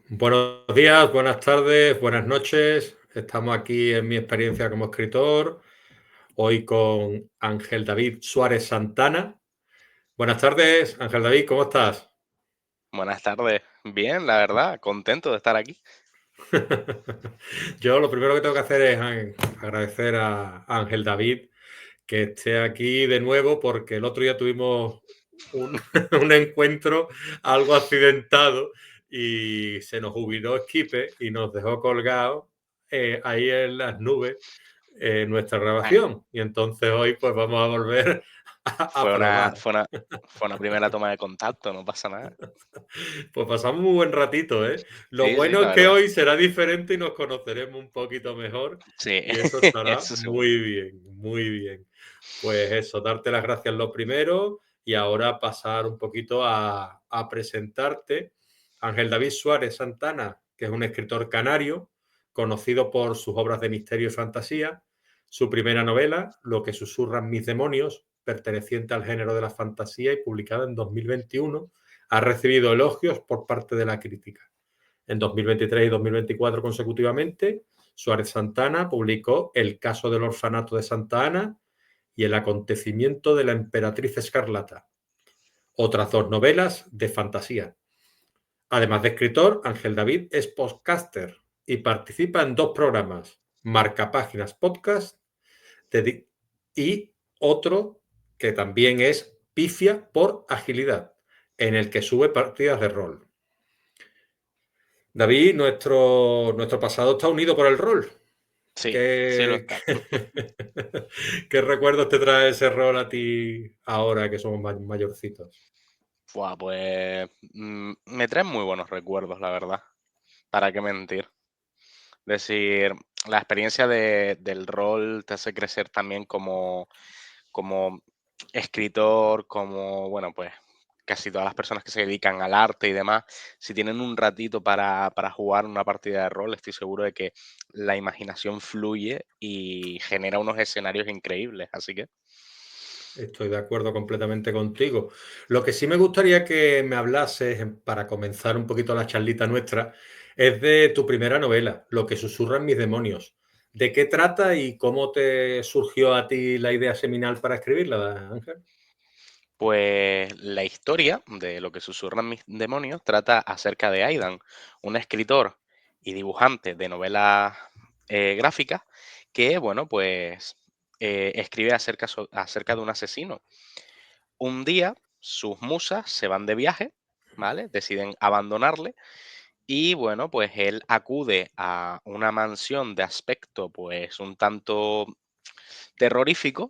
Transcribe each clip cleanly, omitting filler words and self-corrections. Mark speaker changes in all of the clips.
Speaker 1: Buenos días, buenas tardes, buenas noches. Estamos aquí en mi experiencia como escritor, hoy con Ángel David Suárez Santana. Buenas tardes, Ángel David, ¿cómo estás?
Speaker 2: Buenas tardes. Bien, la verdad, contento de estar aquí.
Speaker 1: Yo lo primero que tengo que hacer es agradecer a Ángel David que esté aquí de nuevo porque el otro día tuvimos un, un encuentro algo accidentado y se nos jubiló Esquipe y nos dejó colgados ahí en las nubes nuestra
Speaker 2: Bueno,
Speaker 1: grabación. Y entonces hoy pues vamos a volver a
Speaker 2: fue una,
Speaker 1: probar.
Speaker 2: fue una, fue una primera toma de contacto, no pasa nada.
Speaker 1: Pues pasamos muy buen ratito, ¿eh? Lo
Speaker 2: Sí, sí,
Speaker 1: bueno
Speaker 2: la
Speaker 1: es que
Speaker 2: verdad.
Speaker 1: hoy será diferente y nos conoceremos un poquito mejor
Speaker 2: Sí,
Speaker 1: y eso estará
Speaker 2: eso seguro.
Speaker 1: muy bien, muy bien. Pues eso, darte las gracias lo primero y ahora pasar un poquito a presentarte. Ángel David Suárez Santana, que es un escritor canario, conocido por sus obras de misterio y fantasía. Su primera novela, Lo que susurran mis demonios, perteneciente al género de la fantasía y publicada en 2021, ha recibido elogios por parte de la crítica. En 2023 y 2024 consecutivamente, Suárez Santana publicó El caso del orfanato de Santa Ana y El acontecimiento de la emperatriz escarlata, otras dos novelas de fantasía. Además de escritor, Ángel David es podcaster y participa en dos programas, Marcapáginas Podcast y otro que también es Pifia por Agilidad, en el que sube partidas de rol. David, nuestro pasado está unido por el rol.
Speaker 2: Sí, sí lo
Speaker 1: ¿Qué,
Speaker 2: está.
Speaker 1: qué recuerdos te trae ese rol a ti ahora que somos mayorcitos?
Speaker 2: Buah, pues me traen muy buenos recuerdos, la verdad. ¿Para qué mentir? Decir, la experiencia del rol te hace crecer también como escritor, como, bueno, pues casi todas las personas que se dedican al arte y demás, si tienen un ratito para jugar una partida de rol, estoy seguro de que la imaginación fluye y genera unos escenarios increíbles. Así que,
Speaker 1: Estoy de acuerdo completamente contigo. Lo que sí me gustaría que me hablases, para comenzar un poquito la charlita nuestra, es de tu primera novela, Lo que susurran mis demonios. ¿De qué trata y cómo te surgió a ti la idea seminal para escribirla, Ángel?
Speaker 2: pues la historia de lo que susurran mis demonios trata acerca de Aidan, un escritor y dibujante de novelas gráficas que, bueno, pues escribe acerca de un asesino. Un día sus musas se van de viaje, ¿vale? Deciden abandonarle y bueno, pues él acude a una mansión de aspecto pues un tanto terrorífico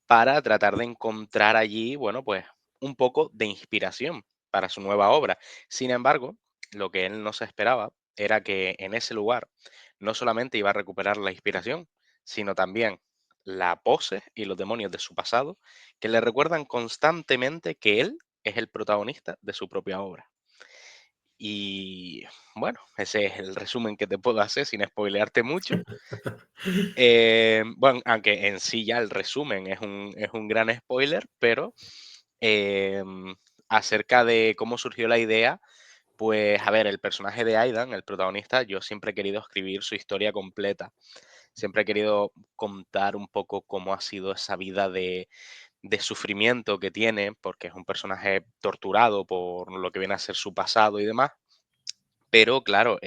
Speaker 2: para tratar de encontrar allí, bueno, pues un poco de inspiración para su nueva obra. Sin embargo, lo que él no se esperaba era que en ese lugar no solamente iba a recuperar la inspiración, sino también la pose y los demonios de su pasado que le recuerdan constantemente que él es el protagonista de su propia obra. Y bueno, ese es el resumen que te puedo hacer sin spoilearte mucho. Bueno, aunque en sí ya el resumen es un gran spoiler, pero em, acerca de cómo surgió la idea, pues a ver, el personaje de Aidan, el protagonista, yo siempre he querido escribir su historia completa. Siempre he querido contar un poco cómo ha sido esa vida de sufrimiento que tiene, porque es un personaje torturado por lo que viene a ser su pasado y demás. Pero claro,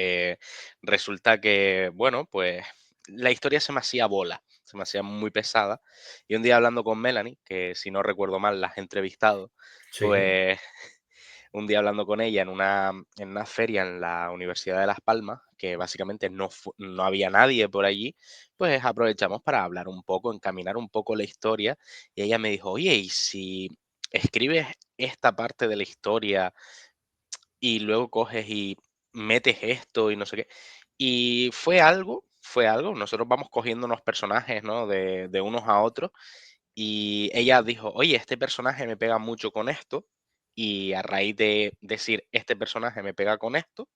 Speaker 2: resulta que, bueno, pues la historia se me hacía bola, se me hacía muy pesada. Y un día hablando con Melanie, que si no recuerdo mal la has entrevistado,
Speaker 1: Sí.
Speaker 2: pues un día hablando con ella en una feria en la Universidad de Las Palmas, que básicamente no había nadie por allí, pues aprovechamos para hablar un poco, encaminar un poco la historia. Y ella me dijo, oye, ¿y si escribes esta parte de la historia y luego coges y metes esto y no sé qué? Y fue algo, nosotros vamos cogiendo unos personajes, ¿no? De unos a otros, y ella dijo, oye, este personaje me pega mucho con esto, y a raíz de decir, este personaje me pega con esto,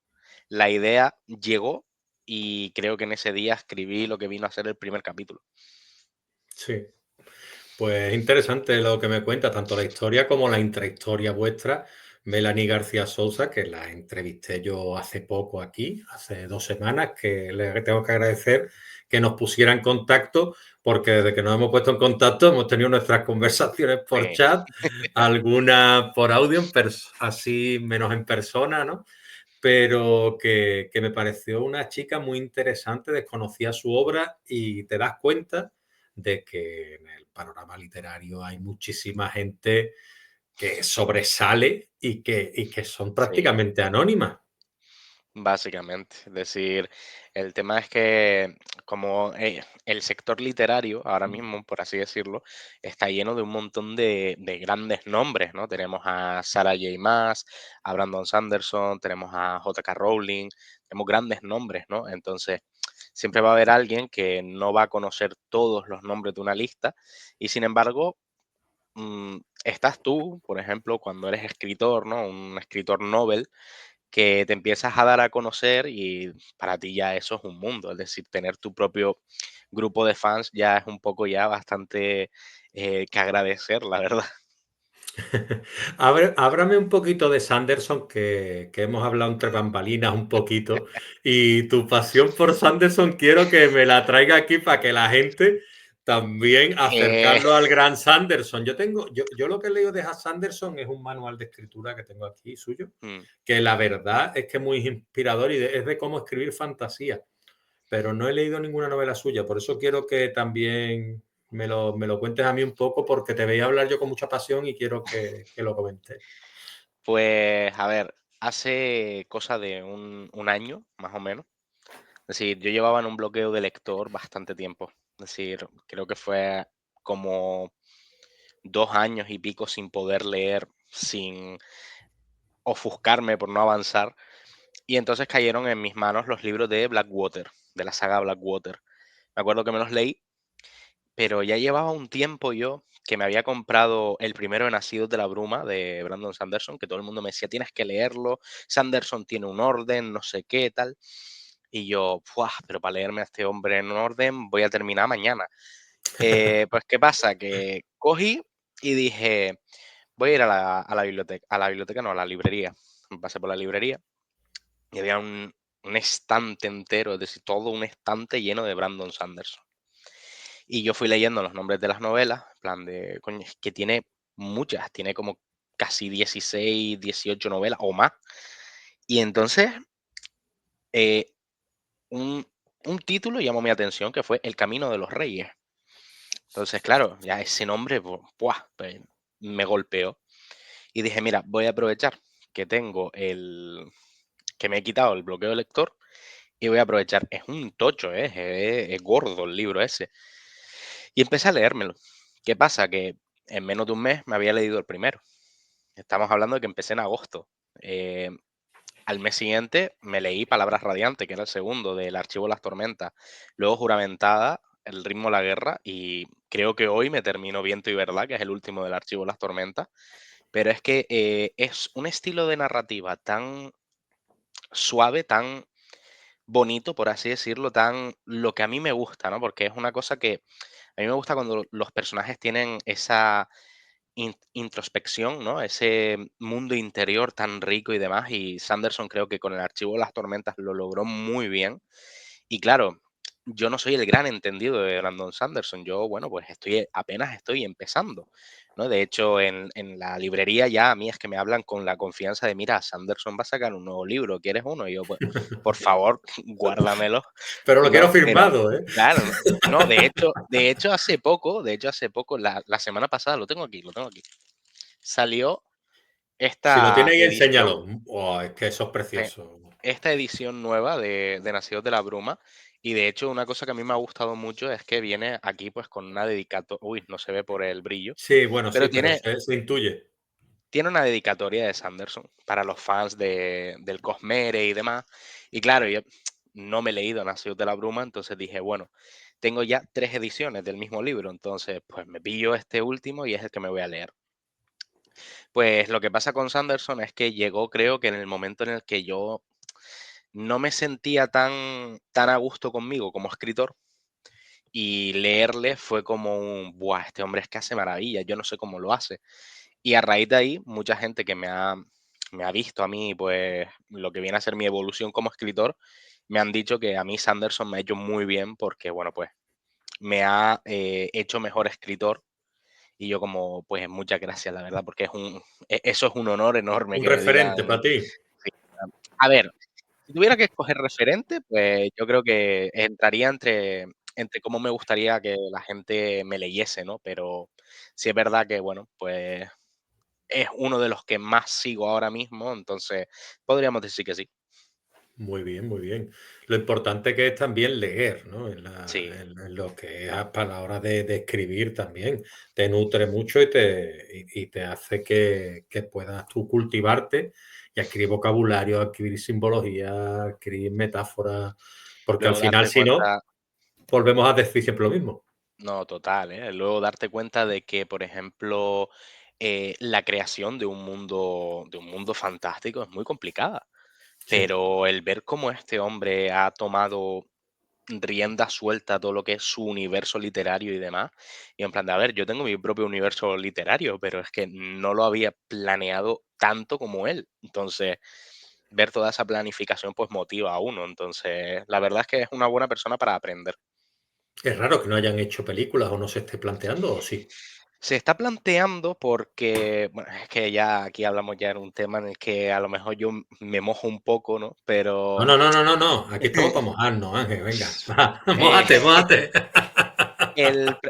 Speaker 2: la idea llegó y creo que en ese día escribí lo que vino a ser el primer capítulo.
Speaker 1: Sí. Pues interesante lo que me cuenta, tanto la historia como la intrahistoria vuestra, Melanie García Sousa, que la entrevisté yo hace poco aquí, hace 2 semanas, que le tengo que agradecer que nos pusiera en contacto, porque desde que nos hemos puesto en contacto hemos tenido nuestras conversaciones por
Speaker 2: Sí,
Speaker 1: chat, algunas por audio, así menos en persona, ¿no? Pero que me pareció una chica muy interesante, desconocía su obra y te das cuenta de que en el panorama literario hay muchísima gente que sobresale y que son
Speaker 2: sí.
Speaker 1: prácticamente anónimas.
Speaker 2: Básicamente, es decir, el tema es que como el sector literario, ahora mismo, por así decirlo, está lleno de un montón de grandes nombres, ¿no? Tenemos a Sarah J. Maas, a Brandon Sanderson, tenemos a J.K. Rowling, tenemos grandes nombres, ¿no? Entonces, siempre va a haber alguien que no va a conocer todos los nombres de una lista y sin embargo, estás tú, por ejemplo, cuando eres escritor, ¿no? Un escritor novel que te empiezas a dar a conocer y para ti ya eso es un mundo, es decir, tener tu propio grupo de fans ya es un poco ya bastante que agradecer, la verdad.
Speaker 1: Háblame un poquito de Sanderson, que hemos hablado entre bambalinas un poquito, y tu pasión por Sanderson quiero que me la traiga aquí para que la gente también
Speaker 2: Eh,
Speaker 1: acercarlo al gran Sanderson. Yo lo que he leído de Sanderson es un manual de escritura que tengo aquí suyo,
Speaker 2: mm,
Speaker 1: que la verdad es que es muy inspirador y es de cómo escribir fantasía. Pero no he leído ninguna novela suya, por eso quiero que también me lo cuentes a mí un poco, porque te veía hablar yo con mucha pasión y quiero que lo comentes.
Speaker 2: pues a ver, hace cosa de un año más o menos, es decir, yo llevaba en un bloqueo de lector bastante tiempo, es decir, creo que fue como 2 años y pico sin poder leer, sin ofuscarme por no avanzar. Y entonces cayeron en mis manos los libros de Blackwater, de la saga Blackwater. Me acuerdo que me los leí, pero ya llevaba un tiempo yo que me había comprado el primero de Nacidos de la Bruma de Brandon Sanderson, que todo el mundo me decía, tienes que leerlo, Sanderson tiene un orden, no sé qué, tal. Y yo, ¡buah! Pero para leerme a este hombre en un orden voy a terminar mañana. Pues, ¿qué pasa? Que cogí y dije, voy a ir a la biblioteca no, a la librería. Me pasé por la librería y había un estante entero, es decir, todo un estante lleno de Brandon Sanderson. Y yo fui leyendo los nombres de las novelas, en plan de, coño, es que tiene muchas, tiene como casi 16, 18 novelas o más. Y entonces, eh, un, un título llamó mi atención que fue El Camino de los Reyes. Entonces, claro, ya ese nombre, ¡buah! Pues, me golpeó. Y dije, mira, voy a aprovechar que tengo que me he quitado el bloqueo de lector y voy a aprovechar. Es un tocho, es gordo el libro ese. Y empecé a leérmelo. ¿Qué pasa? Que en menos de un mes me había leído el primero. Estamos hablando de que empecé en agosto. Eh, Al mes siguiente me leí Palabras Radiantes, que era el segundo del Archivo de las Tormentas. Luego Juramentada, El ritmo de la guerra. Y creo que hoy me termino Viento y Verdad, que es el último del Archivo de las Tormentas. Pero es que es un estilo de narrativa tan suave, tan bonito, por así decirlo, tan lo que a mí me gusta, ¿no? Porque es una cosa que a mí me gusta cuando los personajes tienen esa introspección, ¿no? Ese mundo interior tan rico y demás. Y Sanderson creo que con el Archivo de las Tormentas lo logró muy bien. Y claro, yo no soy el gran entendido de Brandon Sanderson. Yo, bueno, pues apenas estoy empezando, ¿no? De hecho, en la librería ya a mí es que me hablan con la confianza de, mira, Sanderson va a sacar un nuevo libro, ¿quieres uno? Y yo, pues, por favor, guárdamelo,
Speaker 1: Pero lo quiero
Speaker 2: ¿no? Pero,
Speaker 1: firmado, ¿eh?
Speaker 2: claro, no, no, de hecho, hace poco, la semana pasada, lo tengo aquí, salió
Speaker 1: Si lo
Speaker 2: esta
Speaker 1: tiene ahí,
Speaker 2: edición,
Speaker 1: enséñalo. Oh, es que eso es
Speaker 2: eh,
Speaker 1: precioso.
Speaker 2: esta edición nueva de Nacidos de la Bruma. Y de hecho, una cosa que a mí me ha gustado mucho es que viene aquí pues con una dedicatoria, uy, no se ve por el brillo,
Speaker 1: Sí, bueno,
Speaker 2: pero
Speaker 1: sí, pero
Speaker 2: tiene,
Speaker 1: se intuye.
Speaker 2: tiene una dedicatoria de Sanderson para los fans del Cosmere y demás. Y claro, yo no me he leído Nacidos de la Bruma, entonces dije, bueno, tengo ya 3 ediciones del mismo libro, entonces pues me pillo este último y es el que me voy a leer. Pues lo que pasa con Sanderson es que llegó, creo que en el momento en el que yo no me sentía tan a gusto conmigo como escritor y leerle fue como un, ¡buah! Este hombre es que hace maravillas, yo no sé cómo lo hace. Y a raíz de ahí, mucha gente que me ha me ha visto a mí, pues, lo que viene a ser mi evolución como escritor, me han dicho que a mí Sanderson me ha hecho muy bien porque, bueno, pues, me ha, hecho mejor escritor. Y yo como, pues, muchas gracias, la verdad, porque eso es un honor enorme
Speaker 1: Un
Speaker 2: que me digan.
Speaker 1: referente para ti.
Speaker 2: Sí, a ver, si tuviera que escoger referente, pues, yo creo que entraría entre cómo me gustaría que la gente me leyese, ¿no? Pero sí es verdad que, bueno, pues, es uno de los que más sigo ahora mismo, entonces podríamos decir que sí.
Speaker 1: Muy bien, muy bien. Lo importante que es también leer, ¿no?
Speaker 2: Sí,
Speaker 1: En lo que es para la hora de escribir también. Te nutre mucho y te hace que puedas tú cultivarte y adquirir vocabulario, adquirir simbología, adquirir metáforas, porque al
Speaker 2: luego
Speaker 1: final,
Speaker 2: darte
Speaker 1: si no,
Speaker 2: cuenta.
Speaker 1: volvemos a decir siempre lo mismo.
Speaker 2: No, total, ¿eh? Luego darte cuenta de que, por ejemplo, la creación de un mundo fantástico es muy complicada,
Speaker 1: Sí,
Speaker 2: pero el ver cómo este hombre ha tomado rienda suelta a todo lo que es su universo literario y demás, y en plan de, a ver, yo tengo mi propio universo literario, pero es que no lo había planeado tanto como él. Entonces, ver toda esa planificación pues motiva a uno. Entonces, la verdad es que es una buena persona para aprender.
Speaker 1: es raro que no hayan hecho películas o no se esté planteando, ¿o sí?
Speaker 2: Se está planteando porque, bueno, es que ya aquí hablamos ya en un tema en el que a lo mejor yo me mojo un poco, ¿no?
Speaker 1: No,
Speaker 2: Pero
Speaker 1: no, no, no, no, no. Aquí estamos para mojarnos, Ángel, venga. Va,
Speaker 2: eh,
Speaker 1: mójate, mójate.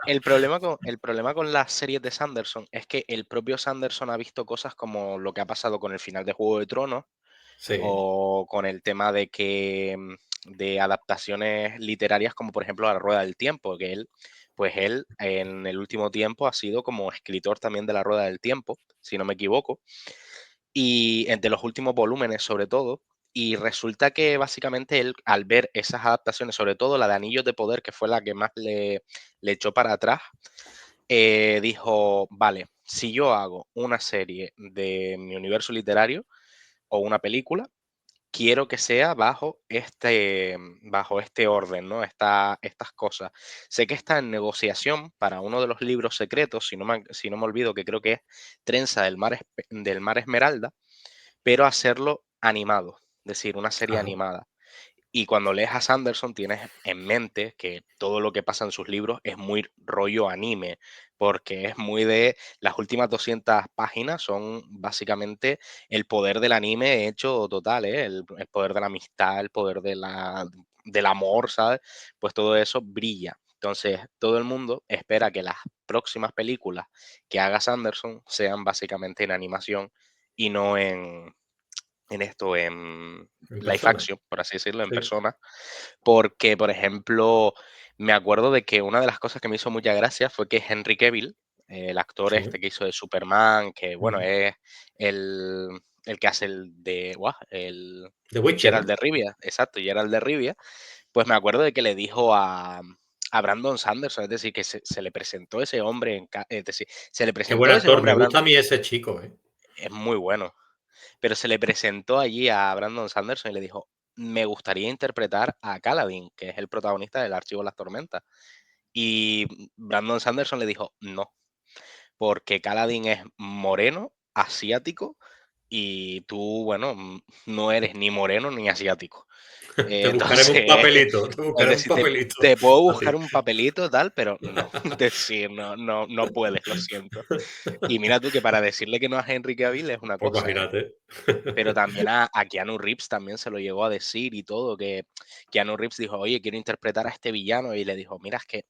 Speaker 2: el problema con las series de Sanderson es que el propio Sanderson ha visto cosas como lo que ha pasado con el final de Juego de Tronos
Speaker 1: Sí,
Speaker 2: o con el tema de que de adaptaciones literarias como por ejemplo La Rueda del Tiempo, que él en el último tiempo ha sido como escritor también de La Rueda del Tiempo, si no me equivoco, y de los últimos volúmenes sobre todo. Y resulta que básicamente él, al ver esas adaptaciones, sobre todo la de Anillos de Poder, que fue la que más le echó para atrás, dijo, vale, si yo hago una serie de mi universo literario o una película, quiero que sea bajo este orden, ¿no? Estas cosas. Sé que está en negociación para uno de los libros secretos, si no me olvido, que creo que es Trenza del Mar Esmeralda, pero hacerlo animado, es decir, una serie
Speaker 1: ajá.
Speaker 2: animada. Y cuando lees a Sanderson tienes en mente que todo lo que pasa en sus libros es muy rollo anime, porque es muy de las últimas 200 páginas son básicamente el poder del anime hecho total, ¿eh? El poder de la amistad, el poder del amor, ¿sabes? Pues todo eso brilla. Entonces, todo el mundo espera que las próximas películas que haga Sanderson sean básicamente en animación y no en
Speaker 1: En
Speaker 2: live
Speaker 1: persona.
Speaker 2: action, por así decirlo, en
Speaker 1: Sí,
Speaker 2: persona, porque, por ejemplo, me acuerdo de que una de las cosas que me hizo mucha gracia fue que Henry Cavill, el actor este
Speaker 1: sí.
Speaker 2: que hizo de Superman, que bueno,
Speaker 1: Ujú.
Speaker 2: es el, el que hace el de, guau, el
Speaker 1: The Witcher,
Speaker 2: Geralt
Speaker 1: ¿no?
Speaker 2: de Rivia, exacto, Geralt de Rivia, pues me acuerdo de que le dijo a Brandon Sanderson, es decir, que se le presentó ese hombre, es decir, se le
Speaker 1: Qué buen
Speaker 2: presentó ese
Speaker 1: actor.
Speaker 2: hombre
Speaker 1: Me
Speaker 2: a Brandon,
Speaker 1: gusta a mí ese chico, ¿eh?
Speaker 2: es muy bueno, pero se le presentó allí a Brandon Sanderson y le dijo, me gustaría interpretar a Kaladin, que es el protagonista del Archivo de las Tormentas. Y Brandon Sanderson le dijo, no, porque Kaladin es moreno, asiático, y tú, bueno, no eres ni moreno ni asiático.
Speaker 1: Te buscaremos un
Speaker 2: Entonces,
Speaker 1: papelito, te
Speaker 2: es
Speaker 1: buscaremos un
Speaker 2: decir, te,
Speaker 1: papelito
Speaker 2: te puedo
Speaker 1: a ti.
Speaker 2: buscar un papelito, tal, pero no, es decir, no, no, no puedes, lo siento. Y mira tú que para decirle que no a Henry Cavill es una
Speaker 1: Pues
Speaker 2: cosa, ¿eh?
Speaker 1: imagínate.
Speaker 2: Pero también a Keanu Reeves también se lo llegó a decir y todo, que Keanu Reeves dijo, oye, quiero interpretar a este villano, y le dijo, mira, es que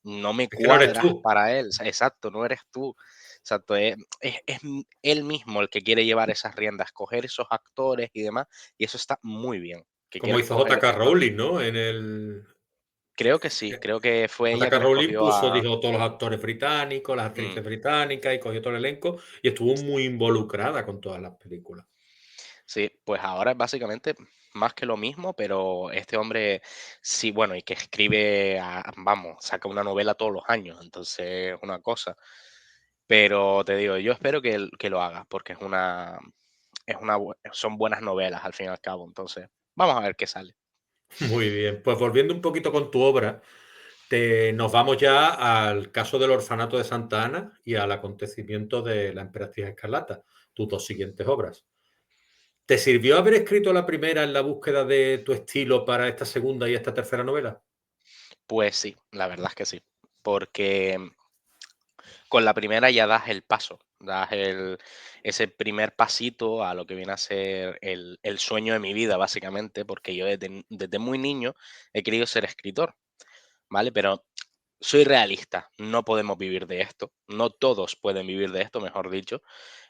Speaker 2: no me
Speaker 1: Es que no eres
Speaker 2: cuadras
Speaker 1: tú.
Speaker 2: para él, o sea, exacto, no eres tú, exacto, él mismo el que quiere llevar esas riendas, coger esos actores y demás, y eso está muy bien, que
Speaker 1: Como
Speaker 2: quieras
Speaker 1: hizo
Speaker 2: coger
Speaker 1: J.K.
Speaker 2: esos
Speaker 1: Rowling, ¿no? En el.
Speaker 2: creo que sí, creo que fue ella
Speaker 1: J.K.
Speaker 2: quien
Speaker 1: Rowling
Speaker 2: escogió
Speaker 1: puso,
Speaker 2: a.
Speaker 1: dijo, todos los actores británicos, las
Speaker 2: mm,
Speaker 1: actrices británicas y cogió todo el elenco y estuvo muy involucrada con todas las películas.
Speaker 2: Sí, pues ahora es básicamente más que lo mismo, pero este hombre sí, bueno, y que escribe, vamos, saca una novela todos los años, entonces es una cosa. Pero te digo, yo espero que lo haga, porque son buenas novelas al fin y al cabo, entonces vamos a ver qué sale.
Speaker 1: Muy bien. Pues volviendo un poquito con tu obra, nos vamos ya al caso del orfanato de Santa Ana y al acontecimiento de la Emperatriz Escarlata, tus dos siguientes obras. ¿Te sirvió haber escrito la primera en la búsqueda de tu estilo para esta segunda y esta tercera novela?
Speaker 2: Pues sí, la verdad es que sí, porque con la primera ya das el paso, ese primer pasito a lo que viene a ser el sueño de mi vida, básicamente, porque yo desde muy niño he querido ser escritor, ¿vale? Pero soy realista, no podemos vivir de esto, no todos pueden vivir de esto, mejor dicho.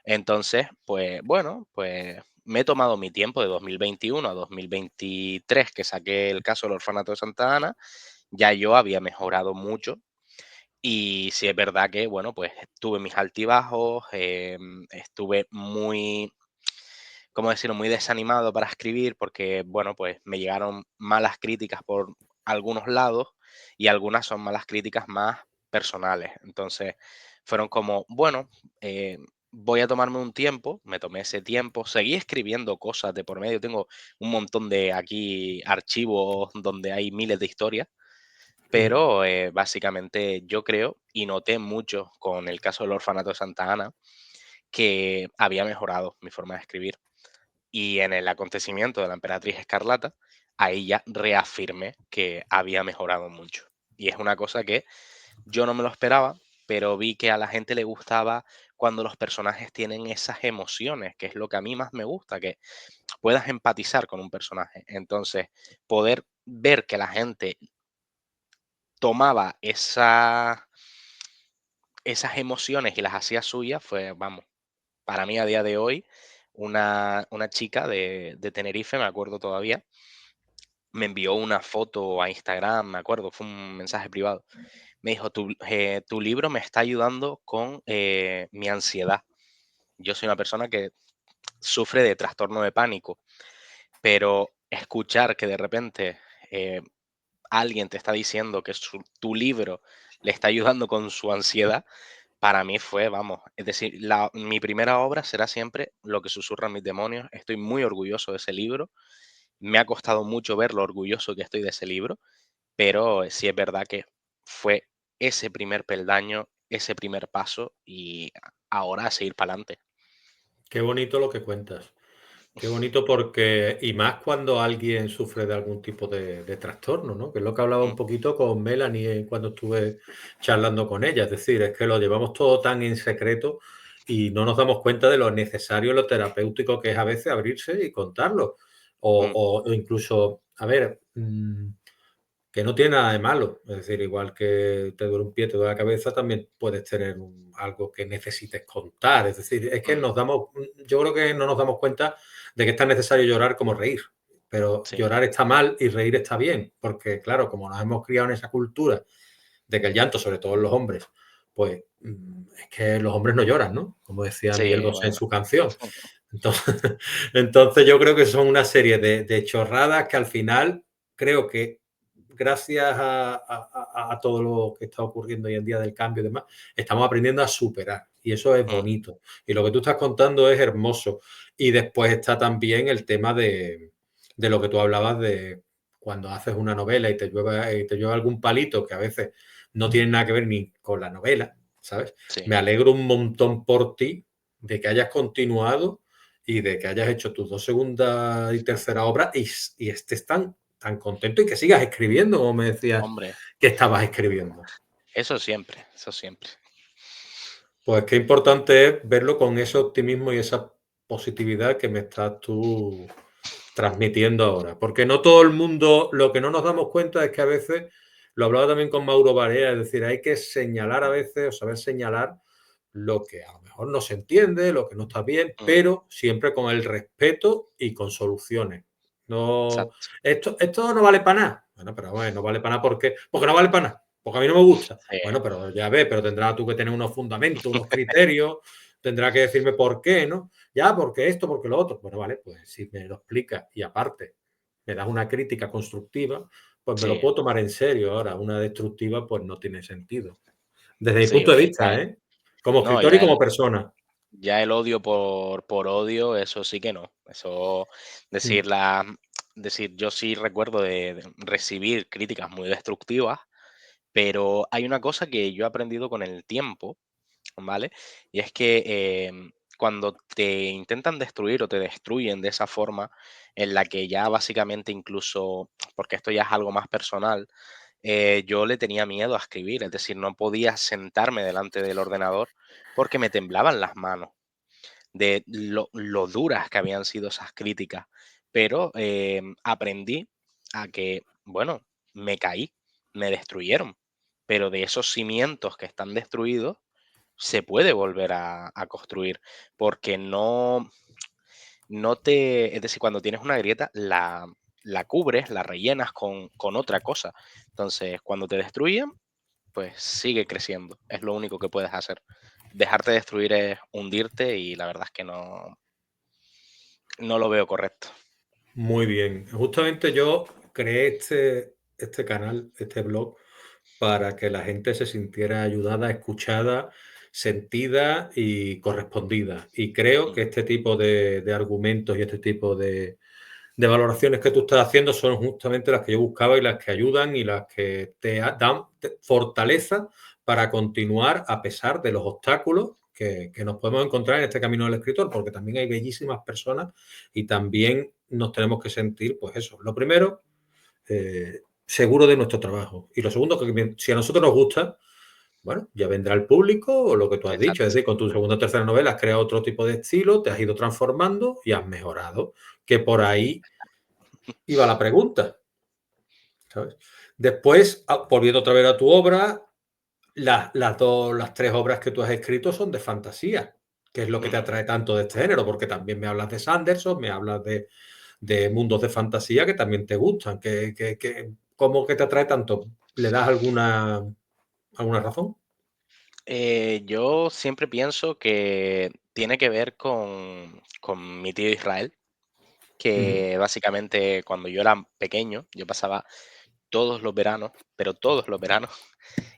Speaker 2: Entonces, pues bueno, pues me he tomado mi tiempo de 2021 a 2023 que saqué el caso del orfanato de Santa Ana, ya yo había mejorado mucho y sí es verdad que, bueno, pues tuve mis altibajos, estuve muy, ¿cómo decirlo?, muy desanimado para escribir porque, bueno, pues me llegaron malas críticas por algunos lados y algunas son malas críticas más personales. Entonces, fueron como, bueno, voy a tomarme un tiempo, me tomé ese tiempo, seguí escribiendo cosas de por medio, tengo un montón de aquí archivos donde hay miles de historias,
Speaker 1: Mm.
Speaker 2: pero básicamente yo creo y noté mucho con el caso del orfanato de Santa Ana que había mejorado mi forma de escribir. Y en el acontecimiento de la Emperatriz Escarlata, ahí ya reafirmé que había mejorado mucho. Y es una cosa que yo no me lo esperaba, pero vi que a la gente le gustaba cuando los personajes tienen esas emociones, que es lo que a mí más me gusta, que puedas empatizar con un personaje. Entonces, poder ver que la gente tomaba esas emociones y las hacía suyas fue, vamos, para mí a día de hoy, una chica de Tenerife, me acuerdo todavía, me envió una foto a Instagram, me acuerdo, fue un mensaje privado. Me dijo, tu libro me está ayudando con mi ansiedad. Yo soy una persona que sufre de trastorno de pánico, pero escuchar que de repente eh, alguien te está diciendo que tu libro le está ayudando con su ansiedad, para mí fue, vamos, es decir, mi primera obra será siempre Lo que susurran mis demonios. Estoy muy orgulloso de ese libro. Me ha costado mucho ver lo orgulloso que estoy de ese libro, pero sí es verdad que fue ese primer peldaño, ese primer paso y ahora a seguir para adelante.
Speaker 1: Qué bonito lo que cuentas. Qué bonito porque, y más cuando alguien sufre de algún tipo de trastorno, ¿no? Que es lo que hablaba un poquito con Melanie cuando estuve charlando con ella. Es decir, es que lo llevamos todo tan en secreto y no nos damos cuenta de lo necesario, lo terapéutico que es a veces abrirse y contarlo. O incluso, a ver, que no tiene nada de malo. Es decir, igual que te duele un pie, te duele la cabeza, también puedes tener algo que necesites contar. Es decir, es que yo creo que no nos damos cuenta de que es tan necesario llorar como reír. Pero
Speaker 2: Sí,
Speaker 1: llorar está mal y reír está bien. Porque, claro, como nos hemos criado en esa cultura de que el llanto, sobre todo en los hombres, pues es que los hombres no lloran, ¿no? Como decía Miguel
Speaker 2: sí,
Speaker 1: Bosé en
Speaker 2: bueno.
Speaker 1: su canción. Entonces, entonces yo creo que son una serie de chorradas que al final creo que gracias a todo lo que está ocurriendo hoy en día del cambio y demás, estamos aprendiendo a superar y eso es
Speaker 2: Mm,
Speaker 1: bonito. Y lo que tú estás contando es hermoso. Y después está también el tema de lo que tú hablabas de cuando haces una novela y te llueve algún palito que a veces no tiene nada que ver ni con la novela, ¿sabes?
Speaker 2: sí,
Speaker 1: Me alegro un montón por ti de que hayas continuado y de que hayas hecho tus dos segundas y tercera obras y estés tan contento y que sigas escribiendo, como me decías
Speaker 2: hombre,
Speaker 1: que estabas escribiendo.
Speaker 2: eso siempre, eso siempre.
Speaker 1: Pues qué importante es verlo con ese optimismo y esa positividad que me estás tú transmitiendo ahora. Porque no todo el mundo, lo que no nos damos cuenta es que a veces, lo hablaba también con Mauro Barea, es decir, hay que señalar a veces o saber señalar lo que a lo mejor no se entiende, lo que no está bien,
Speaker 2: Mm,
Speaker 1: pero siempre con el respeto y con soluciones. No,
Speaker 2: exacto.
Speaker 1: esto no vale para nada. Bueno, pero bueno, no vale para nada ¿por qué? Porque no vale para nada, porque a mí no me gusta.
Speaker 2: Sí,
Speaker 1: Bueno, pero ya ves, pero tendrás tú que tener unos fundamentos, unos criterios, tendrás que decirme por qué, ¿no? Ya, porque esto, porque lo otro. Bueno, vale, pues si me lo explicas y aparte me das una crítica constructiva, pues me lo
Speaker 2: sí,
Speaker 1: puedo tomar en serio. Ahora, una destructiva, pues no tiene sentido. Desde mi
Speaker 2: sí,
Speaker 1: punto de
Speaker 2: hombre,
Speaker 1: vista, ¿eh? Como
Speaker 2: no,
Speaker 1: escritor y como persona.
Speaker 2: ya el odio por odio, eso sí que no. Eso,
Speaker 1: Mm.
Speaker 2: decir, decir, yo sí recuerdo de recibir críticas muy destructivas, pero hay una cosa que yo he aprendido con el tiempo, ¿vale? Y es que cuando te intentan destruir o te destruyen de esa forma, en la que ya básicamente incluso, porque esto ya es algo más personal, yo le tenía miedo a escribir, es decir, no podía sentarme delante del ordenador porque me temblaban las manos de lo duras que habían sido esas críticas, pero aprendí a que, bueno, me caí, me destruyeron, pero de esos cimientos que están destruidos se puede volver a construir, porque no te, es decir, cuando tienes una grieta, la cubres, la rellenas con otra cosa. Entonces, cuando te destruyen, pues sigue creciendo. Es lo único que puedes hacer. Dejarte destruir es hundirte y la verdad es que no lo veo correcto.
Speaker 1: Muy bien. Justamente yo creé este canal, este blog, para que la gente se sintiera ayudada, escuchada, sentida y correspondida. Y creo
Speaker 2: Mm,
Speaker 1: que este tipo de argumentos y este tipo de valoraciones que tú estás haciendo son justamente las que yo buscaba y las que ayudan y las que dan fortaleza para continuar a pesar de los obstáculos que nos podemos encontrar en este camino del escritor, porque también hay bellísimas personas y también nos tenemos que sentir, pues eso, lo primero, seguro de nuestro trabajo. Y lo segundo, que si a nosotros nos gusta, bueno, ya vendrá el público o lo que tú has dicho. Es
Speaker 2: exacto.
Speaker 1: decir, con tu segunda o tercera novela has creado otro tipo de estilo, te has ido transformando y has mejorado. Que por ahí iba la pregunta, ¿sabes? Después, volviendo otra vez a tu obra, las tres obras que tú has escrito son de fantasía, que es lo que te
Speaker 2: Ujú.
Speaker 1: atrae tanto de este género, porque también me hablas de Sanderson, me hablas de mundos de fantasía que también te gustan. ¿Cómo que te atrae tanto? ¿Le das alguna razón?
Speaker 2: Yo siempre pienso que tiene que ver con mi tío Israel,
Speaker 1: Ujú,
Speaker 2: que básicamente cuando yo era pequeño, yo pasaba todos los veranos, pero todos los veranos,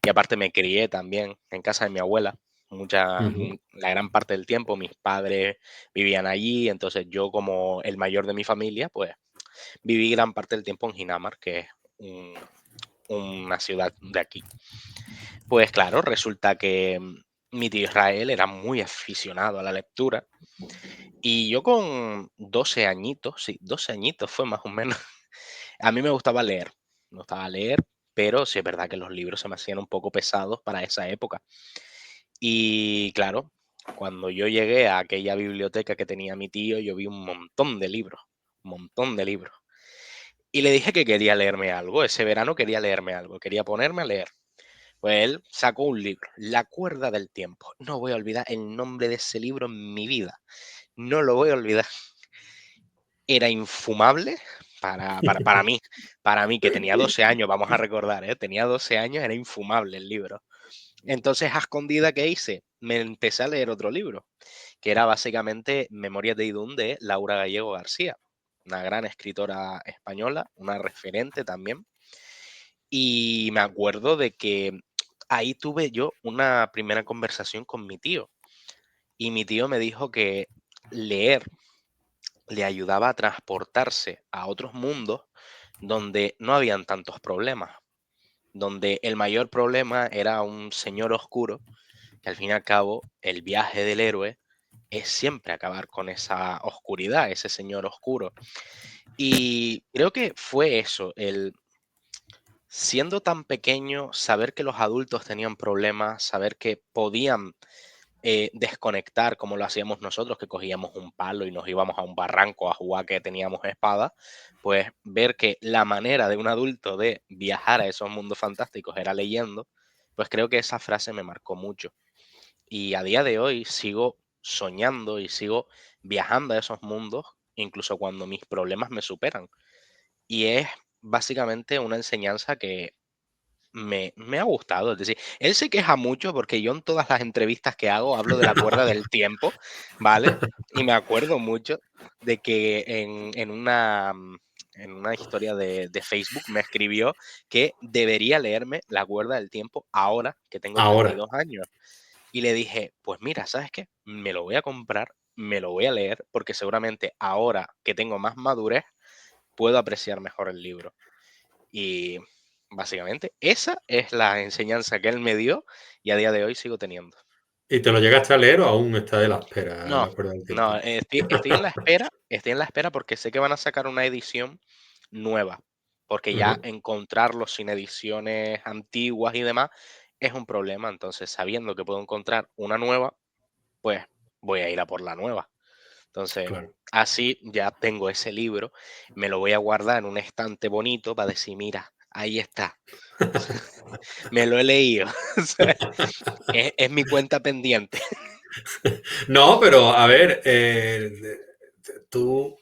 Speaker 2: y aparte me crié también en casa de mi abuela,
Speaker 1: ujú,
Speaker 2: la gran parte del tiempo mis padres vivían allí, entonces yo como el mayor de mi familia, pues viví gran parte del tiempo en Ginamar, que es una ciudad de aquí. Pues claro, resulta que mi tío Israel era muy aficionado a la lectura y yo con 12 añitos, sí, 12 añitos fue más o menos, a mí me gustaba leer, pero sí es verdad que los libros se me hacían un poco pesados para esa época. Y claro, cuando yo llegué a aquella biblioteca que tenía mi tío, yo vi un montón de libros, un montón de libros. Y le dije que quería leerme algo, ese verano quería leerme algo, quería ponerme a leer. Pues él sacó un libro, La cuerda del tiempo. No voy a olvidar el nombre de ese libro en mi vida. No lo voy a olvidar. Era infumable para mí que tenía 12 años, vamos a recordar, ¿eh? Tenía 12 años, era infumable el libro. Entonces, a escondida, ¿qué hice? Me empecé a leer otro libro, que era básicamente Memorias de Idún de Laura Gallego García, una gran escritora española, una referente también. Y me acuerdo de que ahí tuve yo una primera conversación con mi tío. Y mi tío me dijo que leer le ayudaba a transportarse a otros mundos donde no habían tantos problemas, donde el mayor problema era un señor oscuro, que al fin y al cabo el viaje del héroe es siempre acabar con esa oscuridad, ese señor oscuro. Y creo que fue eso, el siendo tan pequeño, saber que los adultos tenían problemas, saber que podían desconectar como lo hacíamos nosotros, que cogíamos un palo y nos íbamos a un barranco a jugar que teníamos espada, pues ver que la manera de un adulto de viajar a esos mundos fantásticos era leyendo, pues creo que esa frase me marcó mucho. Y a día de hoy sigo soñando y sigo viajando a esos mundos, incluso cuando mis problemas me superan. Y es básicamente una enseñanza que me ha gustado, es decir, él se queja mucho porque yo en todas las entrevistas que hago hablo de la cuerda del tiempo, ¿vale? Y me acuerdo mucho de que en una historia de Facebook me escribió que debería leerme La cuerda del tiempo ahora que tengo
Speaker 1: Ahora.
Speaker 2: 32 años. Y le dije, pues mira, ¿sabes qué? Me lo voy a comprar, me lo voy a leer, porque seguramente ahora que tengo más madurez, puedo apreciar mejor el libro. Y básicamente esa es la enseñanza que él me dio y a día de hoy sigo teniendo.
Speaker 1: ¿Y te lo llegaste a leer o aún está de la espera a
Speaker 2: No,
Speaker 1: la cuerda del
Speaker 2: no,
Speaker 1: tiempo?
Speaker 2: estoy en la espera porque sé que van a sacar una edición nueva, porque ya
Speaker 1: Ujú,
Speaker 2: encontrarlo sin ediciones antiguas y demás es un problema. Entonces, sabiendo que puedo encontrar una nueva, pues voy a ir a por la nueva. Entonces,
Speaker 1: claro.
Speaker 2: así ya tengo ese libro, me lo voy a guardar en un estante bonito para decir, mira, ahí está, me lo he leído. O sea, es mi cuenta pendiente.
Speaker 1: No, pero a ver, tú,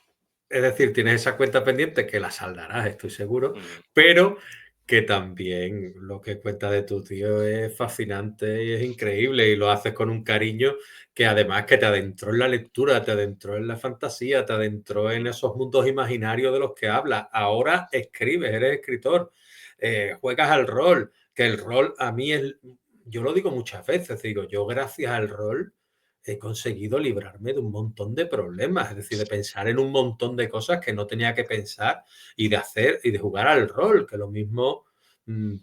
Speaker 1: es decir, tienes esa cuenta pendiente que la saldarás, estoy seguro,
Speaker 2: Mm,
Speaker 1: pero que también lo que cuenta de tu tío es fascinante y es increíble y lo haces con un cariño que además que te adentró en la lectura, te adentró en la fantasía, te adentró en
Speaker 2: mm,
Speaker 1: esos mundos imaginarios de los que hablas. Ahora escribes, eres escritor, juegas al rol, que el rol a mí es, yo lo digo muchas veces, digo, yo gracias al rol he conseguido librarme de un montón de problemas, es decir, de pensar en un montón de cosas que no tenía que pensar y de hacer y de jugar al rol, que lo mismo,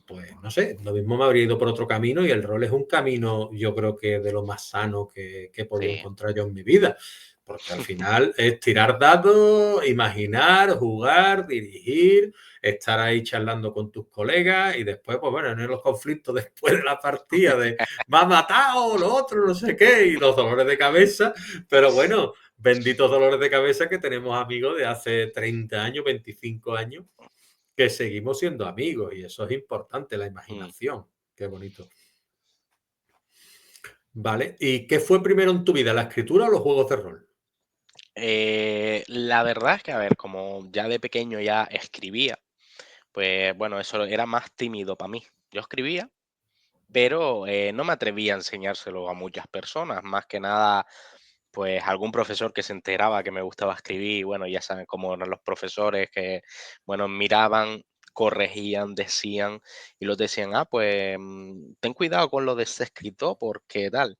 Speaker 1: pues no sé, lo mismo me habría ido por otro camino y el rol es un camino, yo creo que de lo más sano que he podido
Speaker 2: sí.
Speaker 1: encontrar yo en mi vida, porque al final es tirar dados, imaginar, jugar, dirigir, estar ahí charlando con tus colegas y después, pues bueno, en los conflictos después de la partida de me ha matado, lo otro, no sé qué, y los dolores de cabeza, pero bueno, benditos dolores de cabeza que tenemos amigos de hace 30 años, 25 años, que seguimos siendo amigos y eso es importante, la
Speaker 2: Mm.
Speaker 1: imaginación, qué bonito. Vale, ¿y qué fue primero en tu vida, la escritura o los juegos de rol?
Speaker 2: La verdad es que, a ver, como ya de pequeño ya escribía, pues bueno, eso era más tímido para mí. Yo escribía, pero no me atrevía a enseñárselo a muchas personas, más que nada, pues algún profesor que se enteraba que me gustaba escribir, y bueno, ya saben cómo eran los profesores que, bueno, miraban, corregían, decían, y los decían, ah, pues ten cuidado con lo de este escritor, porque tal.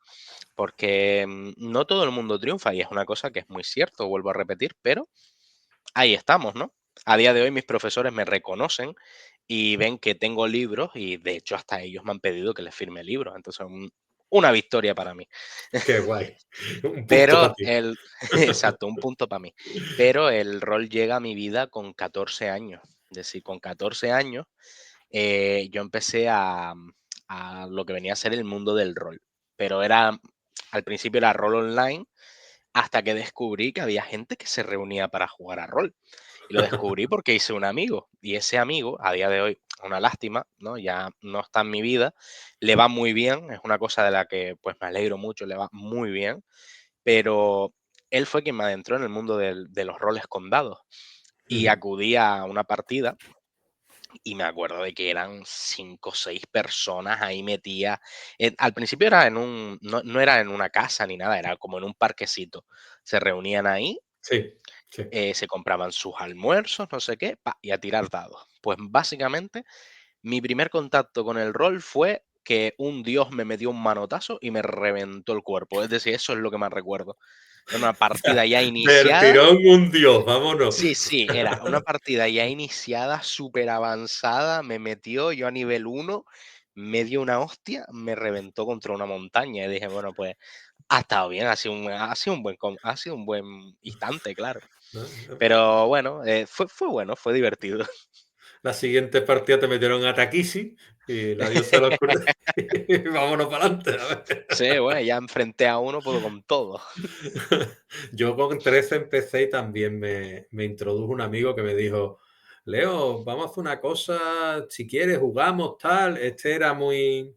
Speaker 2: Porque no todo el mundo triunfa y es una cosa que es muy cierto, vuelvo a repetir, pero ahí estamos, ¿no? A día de hoy mis profesores me reconocen y ven que tengo libros y de hecho hasta ellos me han pedido que les firme libros, entonces una victoria para mí.
Speaker 1: Qué guay, un punto
Speaker 2: Pero
Speaker 1: para ti.
Speaker 2: el, exacto, un punto para mí. Pero el rol llega a mi vida con 14 años. Es decir, con 14 años yo empecé a lo que venía a ser el mundo del rol. Pero al principio era rol online, hasta que descubrí que había gente que se reunía para jugar a rol. Y lo descubrí porque hice un amigo. Y ese amigo, a día de hoy, una lástima, ¿no? Ya no está en mi vida. Le va muy bien. Es una cosa de la que pues me alegro mucho. Le va muy bien. Pero él fue quien me adentró en el mundo de los roles con dados. Y
Speaker 1: Ujú.
Speaker 2: acudí a una partida y me acuerdo de que eran 5 o 6 personas ahí metidas. Al principio era no era en una casa ni nada, era como en un parquecito. Se reunían ahí,
Speaker 1: Sí, sí.
Speaker 2: se compraban sus almuerzos, no sé qué, y a tirar dados. Pues básicamente mi primer contacto con el rol fue que un dios me metió un manotazo y me reventó el cuerpo. Es decir, eso es lo que más recuerdo. Era una partida ya
Speaker 1: Del
Speaker 2: iniciada.
Speaker 1: tirón un dios, vámonos.
Speaker 2: Sí, sí, era una partida ya iniciada, súper avanzada, me metió yo a nivel uno, me dio una hostia, me reventó contra una montaña y dije, bueno, pues ha estado bien, ha sido un buen instante, claro. Pero bueno, fue bueno, fue divertido.
Speaker 1: La siguiente partida te metieron a Takisi y la diosa de la oscuridad. Vámonos para adelante. A ver.
Speaker 2: Sí, bueno, ya enfrenté a uno, pues con todo.
Speaker 1: Yo con 13 empecé y también me introdujo un amigo que me dijo, Leo, vamos a hacer una cosa, si quieres jugamos tal. Este era muy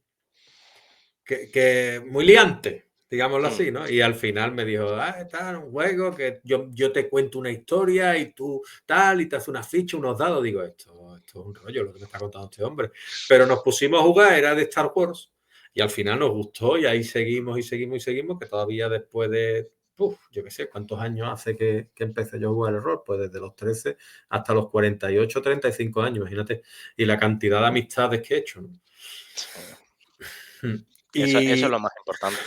Speaker 1: liante, digámoslo
Speaker 2: Hmm,
Speaker 1: así, ¿no? Y al final me dijo, está un juego que yo te cuento una historia y tú tal, y te hace una ficha, unos dados. Digo, esto es un rollo lo que me está contando este hombre. Pero nos pusimos a jugar, era de Star Wars, y al final nos gustó y ahí seguimos y seguimos y seguimos, que todavía después de, yo qué sé, cuántos años hace que empecé yo a jugar el rol, pues desde los 13 hasta los 48, 35 años, imagínate, y la cantidad de amistades que he hecho, ¿no?
Speaker 2: sí. Eso es lo
Speaker 1: Y
Speaker 2: más importante.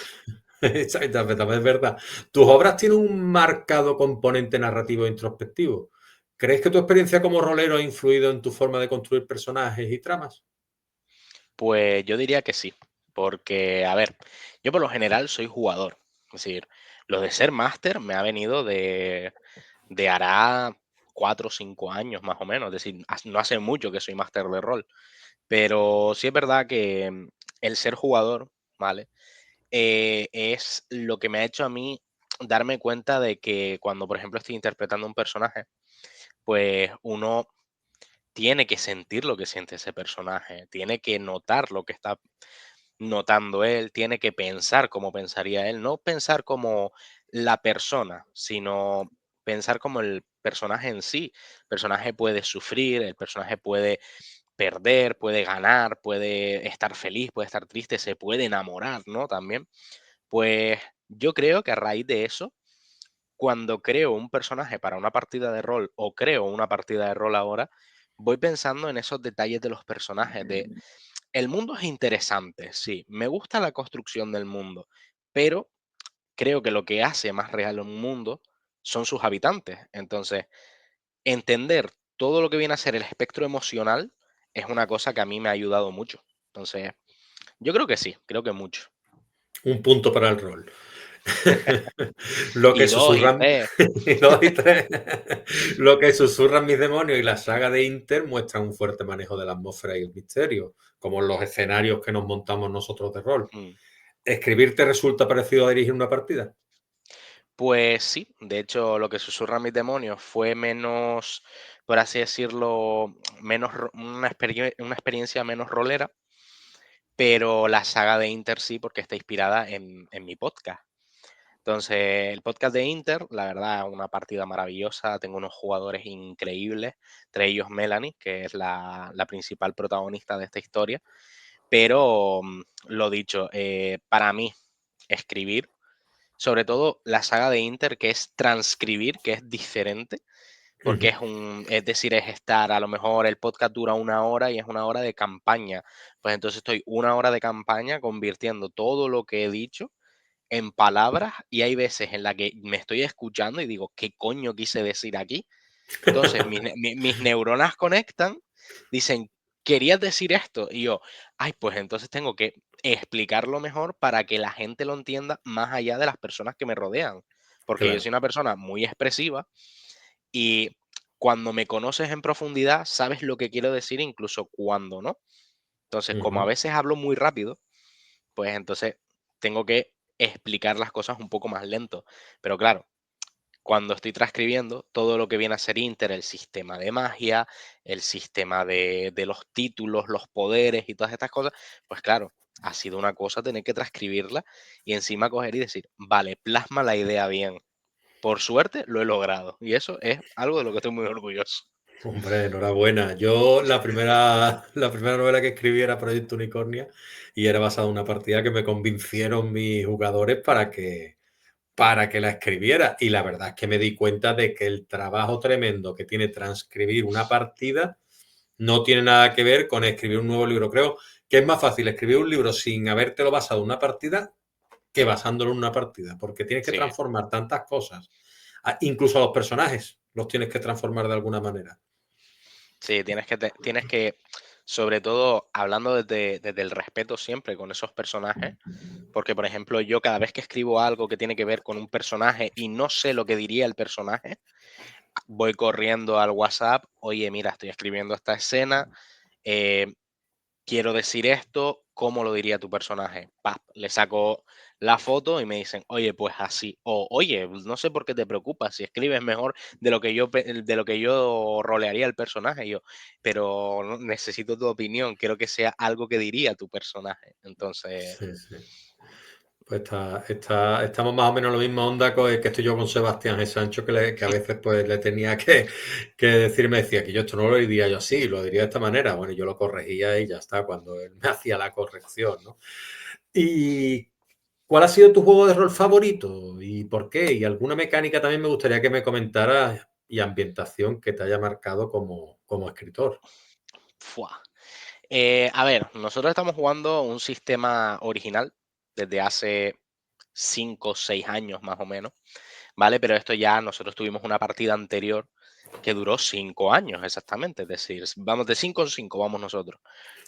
Speaker 1: exactamente, también es verdad. ¿Tus obras tienen un marcado componente narrativo e introspectivo? ¿Crees que tu experiencia como rolero ha influido en tu forma de construir personajes y tramas?
Speaker 2: Pues yo diría que sí. Porque, a ver, yo por lo general soy jugador. Es decir, lo de ser máster me ha venido de hará 4 o 5 años más o menos. Es decir, no hace mucho que soy máster de rol. Pero sí es verdad que el ser jugador, ¿vale? Es lo que me ha hecho a mí darme cuenta de que cuando, por ejemplo, estoy interpretando un personaje, pues uno tiene que sentir lo que siente ese personaje, tiene que notar lo que está notando él, tiene que pensar como pensaría él, no pensar como la persona, sino pensar como el personaje en sí. El personaje puede sufrir, el personaje puede perder, puede ganar, puede estar feliz, puede estar triste, se puede enamorar, ¿no? También. Pues yo creo que a raíz de eso, cuando creo un personaje para una partida de rol o creo una partida de rol ahora, voy pensando en esos detalles de los personajes, de el mundo es interesante, sí, me gusta la construcción del mundo, pero creo que lo que hace más real un mundo son sus habitantes. Entonces, entender todo lo que viene a ser el espectro emocional es una cosa que a mí me ha ayudado mucho. Entonces, yo creo que sí, creo que mucho.
Speaker 1: Un punto para el rol. Lo que
Speaker 2: Y dos, y
Speaker 1: susurran
Speaker 2: tres.
Speaker 1: y dos y tres. Lo que susurran mis demonios y la saga de Inter muestran un fuerte manejo de la atmósfera y el misterio, como en los escenarios que nos montamos nosotros de rol.
Speaker 2: Mm.
Speaker 1: ¿Escribir te resulta parecido a dirigir una partida?
Speaker 2: Pues sí, de hecho, lo que susurran mis demonios fue menos, por así decirlo, menos una experiencia menos rolera, pero la saga de Inter sí, porque está inspirada en mi podcast. Entonces, el podcast de Inter, la verdad, una partida maravillosa. Tengo unos jugadores increíbles, entre ellos Melanie, que es la principal protagonista de esta historia. Pero, lo dicho, para mí, escribir, sobre todo la saga de Inter, que es transcribir, que es diferente, porque es decir, es estar, a lo mejor el podcast dura 1 hora y es 1 hora de campaña. Pues entonces estoy 1 hora de campaña convirtiendo todo lo que he dicho en palabras y hay veces en la que me estoy escuchando y digo, ¿qué coño quise decir aquí? Entonces mis neuronas conectan, dicen, ¿querías decir esto? Y yo, ay, pues entonces tengo que explicarlo mejor para que la gente lo entienda más allá de las personas que me rodean. Porque yo soy
Speaker 1: Claro.
Speaker 2: una persona muy expresiva y cuando me conoces en profundidad, sabes lo que quiero decir, incluso cuando no. Entonces, como a
Speaker 1: Ujú.
Speaker 2: veces hablo muy rápido, pues entonces tengo que explicar las cosas un poco más lento. Pero claro, cuando estoy transcribiendo todo lo que viene a ser Inter, el sistema de magia, el sistema de los títulos, los poderes y todas estas cosas, pues claro, ha sido una cosa tener que transcribirla y encima coger y decir, vale, plasma la idea bien. Por suerte lo he logrado y eso es algo de lo que estoy muy orgulloso.
Speaker 1: Hombre, enhorabuena. Yo la primera novela que escribí era Proyecto Unicornia y era basada en una partida que me convencieron mis jugadores para que la escribiera. Y la verdad es que me di cuenta de que el trabajo tremendo que tiene transcribir una partida no tiene nada que ver con escribir un nuevo libro. Creo que es más fácil escribir un libro sin habértelo basado en una partida que basándolo en una partida, porque tienes que
Speaker 2: Sí,
Speaker 1: transformar tantas cosas. Incluso a los personajes los tienes que transformar de alguna manera.
Speaker 2: sí, tienes que, sobre todo hablando desde el respeto siempre con esos personajes, porque por ejemplo yo cada vez que escribo algo que tiene que ver con un personaje y no sé lo que diría el personaje, voy corriendo al WhatsApp, oye, mira, estoy escribiendo esta escena, eh, quiero decir esto, ¿cómo lo diría tu personaje? Pap, le saco la foto y me dicen, oye, pues así. O, oye, no sé por qué te preocupas, si escribes mejor de lo que yo rolearía el personaje. Y yo, pero necesito tu opinión, quiero que sea algo que diría tu personaje. Entonces,
Speaker 1: Sí, sí. Pues estamos más o menos en la misma onda que estoy yo con Sebastián G. Sancho, que a veces pues le tenía que decir, me decía que yo esto no lo diría yo así, lo diría de esta manera. Bueno, y yo lo corregía y ya está, cuando él me hacía la corrección, ¿no? ¿Y cuál ha sido tu juego de rol favorito y por qué? Y alguna mecánica también me gustaría que me comentaras y ambientación que te haya marcado como escritor.
Speaker 2: ¡fua! A ver, nosotros estamos jugando un sistema original desde hace 5 o 6 años más o menos, ¿vale? Pero esto ya nosotros tuvimos una partida anterior que duró 5 años exactamente, es decir, vamos de 5 en 5, vamos nosotros.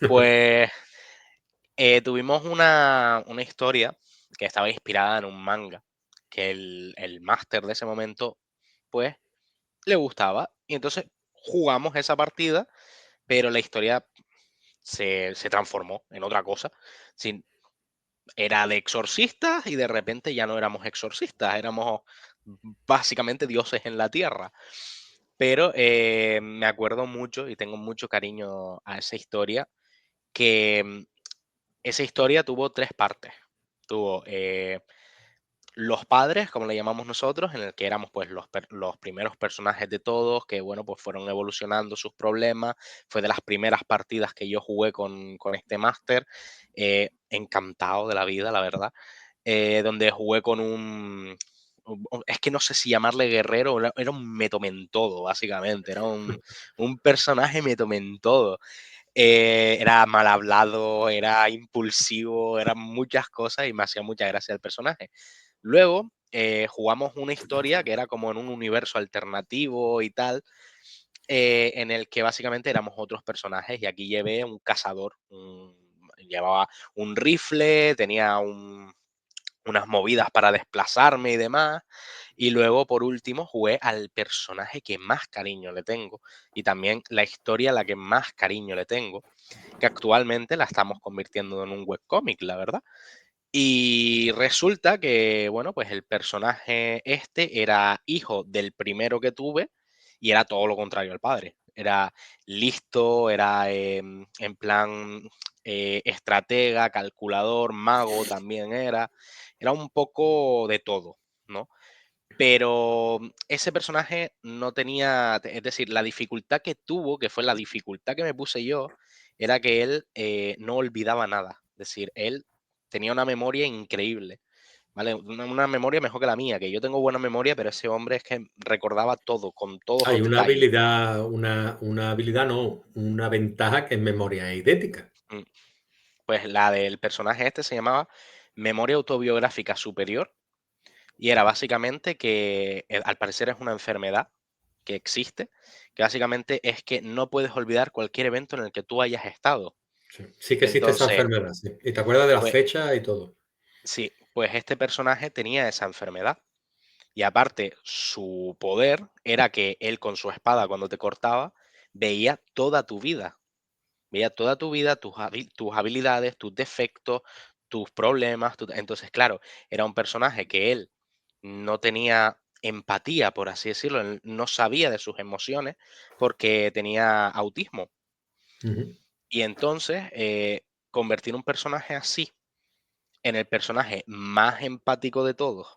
Speaker 2: Pues Tuvimos una historia que estaba inspirada en un manga, que el máster de ese momento, pues, le gustaba. Y entonces jugamos esa partida, pero la historia se transformó en otra cosa. Sin, era de exorcistas y de repente ya no éramos exorcistas, éramos básicamente dioses en la tierra. Pero me acuerdo mucho y tengo mucho cariño a esa historia, que esa historia tuvo tres partes. Tuvo los padres, como le llamamos nosotros, en el que éramos pues los primeros personajes de todos, que bueno, pues fueron evolucionando sus problemas. Fue de las primeras partidas que yo jugué con este máster, encantado de la vida, la verdad. Donde jugué con es que no sé si llamarle guerrero, era un metomentodo, básicamente, era un personaje metomentodo. Era mal hablado, era impulsivo, eran muchas cosas y me hacía mucha gracia el personaje. Luego jugamos una historia que era como en un universo alternativo y tal, en el que básicamente éramos otros personajes y aquí llevé un cazador, llevaba un rifle, tenía unas movidas para desplazarme y demás. Y luego, por último, jugué al personaje que más cariño le tengo y también la historia a la que más cariño le tengo, que actualmente la estamos convirtiendo en un webcómic, la verdad. Y resulta que, bueno, pues el personaje este era hijo del primero que tuve y era todo lo contrario al padre. Era listo, era en plan estratega, calculador, mago también era. Era un poco de todo, ¿no? Pero ese personaje no tenía, es decir, la dificultad que tuvo, que fue la dificultad que me puse yo, era que él no olvidaba nada. Es decir, él tenía una memoria increíble, ¿vale? Una memoria mejor que la mía, que yo tengo buena memoria, pero ese hombre es que recordaba todo, con todos
Speaker 1: Hay
Speaker 2: los
Speaker 1: una
Speaker 2: detalles.
Speaker 1: habilidad, una habilidad no, una ventaja que es memoria eidética.
Speaker 2: Mm, Pues la del personaje este se llamaba Memoria Autobiográfica Superior y era básicamente que al parecer es una enfermedad que existe, que básicamente es que no puedes olvidar cualquier evento en el que tú hayas estado.
Speaker 1: Sí, sí que existe esa
Speaker 2: Entonces,
Speaker 1: enfermedad, sí. Y te acuerdas de las
Speaker 2: pues
Speaker 1: fechas y todo.
Speaker 2: sí, pues este personaje tenía esa enfermedad. Y aparte, su poder era que él con su espada cuando te cortaba, veía toda tu vida. Veía toda tu vida, tus habilidades, tus defectos, tus problemas. Entonces, claro, era un personaje que él no tenía empatía, por así decirlo, él no sabía de sus emociones porque tenía autismo.
Speaker 1: Ujú,
Speaker 2: Y entonces, convertir un personaje así en el personaje más empático de todos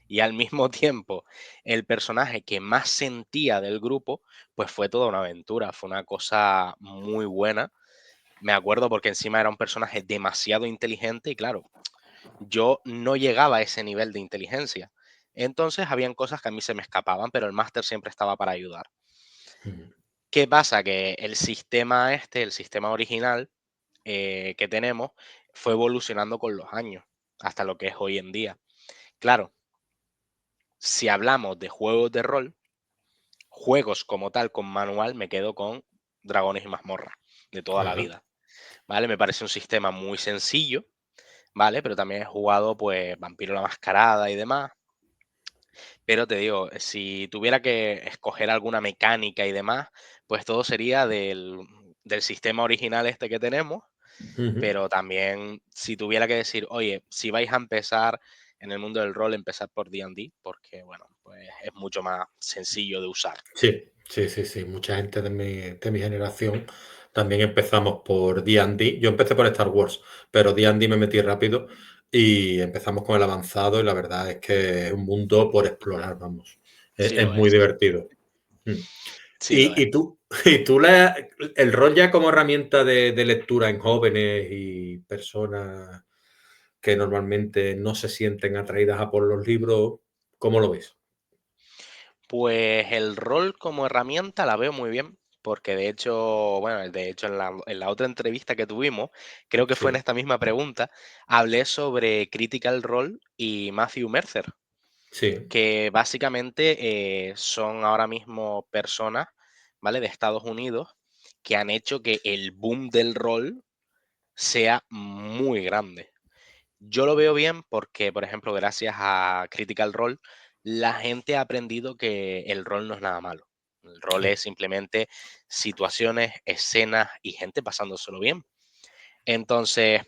Speaker 2: y al mismo tiempo el personaje que más sentía del grupo, pues fue toda una aventura, fue una cosa muy buena. Me acuerdo porque encima era un personaje demasiado inteligente y claro, yo no llegaba a ese nivel de inteligencia. Entonces habían cosas que a mí se me escapaban, pero el máster siempre estaba para ayudar.
Speaker 1: ujú.
Speaker 2: ¿Qué pasa? Que el sistema este, el sistema original que tenemos, fue evolucionando con los años, hasta lo que es hoy en día. Claro, si hablamos de juegos de rol, juegos como tal con manual, me quedo con Dragones y Mazmorra de toda la
Speaker 1: Ajá.
Speaker 2: vida, ¿vale? Me parece un sistema muy sencillo, ¿vale? Pero también he jugado, pues, Vampiro la Mascarada y demás. Pero te digo, si tuviera que escoger alguna mecánica y demás, pues todo sería del sistema original este que tenemos,
Speaker 1: Ujú.
Speaker 2: pero también si tuviera que decir, oye, si vais a empezar en el mundo del rol, empezar por D&D, porque bueno, pues es mucho más sencillo de usar.
Speaker 1: Sí, sí, sí, sí. Mucha gente de mi generación también empezamos por D&D. Yo empecé por Star Wars, pero D&D me metí rápido y empezamos con el avanzado y la verdad es que es un mundo por explorar, vamos. Es,
Speaker 2: Sí
Speaker 1: es
Speaker 2: lo
Speaker 1: muy
Speaker 2: es,
Speaker 1: divertido. Mm.
Speaker 2: sí lo
Speaker 1: Y,
Speaker 2: es.
Speaker 1: y tú, el rol ya como herramienta de lectura en jóvenes y personas que normalmente no se sienten atraídas a por los libros, ¿cómo lo ves?
Speaker 2: Pues el rol como herramienta la veo muy bien, porque de hecho, bueno, de hecho en la otra entrevista que tuvimos, creo que fue en
Speaker 1: Sí,
Speaker 2: esta misma pregunta, hablé sobre Critical Role y Matthew Mercer,
Speaker 1: sí.
Speaker 2: que básicamente son ahora mismo personas, ¿vale? De Estados Unidos que han hecho que el boom del rol sea muy grande. Yo lo veo bien porque, por ejemplo, gracias a Critical Role, la gente ha aprendido que el rol no es nada malo. El rol es simplemente situaciones, escenas y gente pasándoselo bien. Entonces,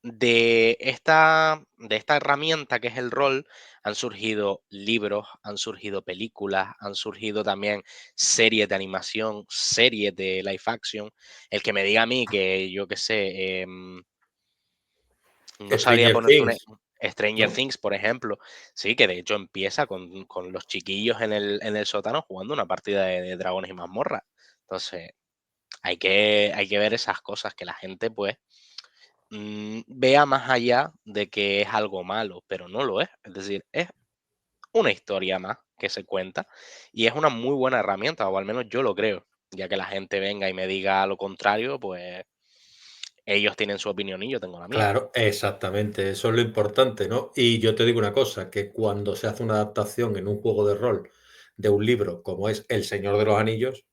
Speaker 2: de esta herramienta que es el rol, han surgido libros, han surgido películas, han surgido también series de animación, series de live action. El que me diga a mí que yo qué sé, no sabría
Speaker 1: Stranger
Speaker 2: ponerte
Speaker 1: Things,
Speaker 2: Stranger
Speaker 1: ¿no?
Speaker 2: Things, por ejemplo. Sí, que de hecho empieza con los chiquillos en el sótano jugando una partida de dragones y mazmorras. Entonces, hay que ver esas cosas que la gente, pues, vea más allá de que es algo malo, pero no lo es. Es decir, es una historia más que se cuenta y es una muy buena herramienta, o al menos yo lo creo. Ya que la gente venga y me diga lo contrario, pues ellos tienen su opinión y yo tengo la mía.
Speaker 1: Claro, exactamente, eso es lo importante, ¿no? Y yo te digo una cosa, que cuando se hace una adaptación en un juego de rol de un libro como es El Señor de los Anillos,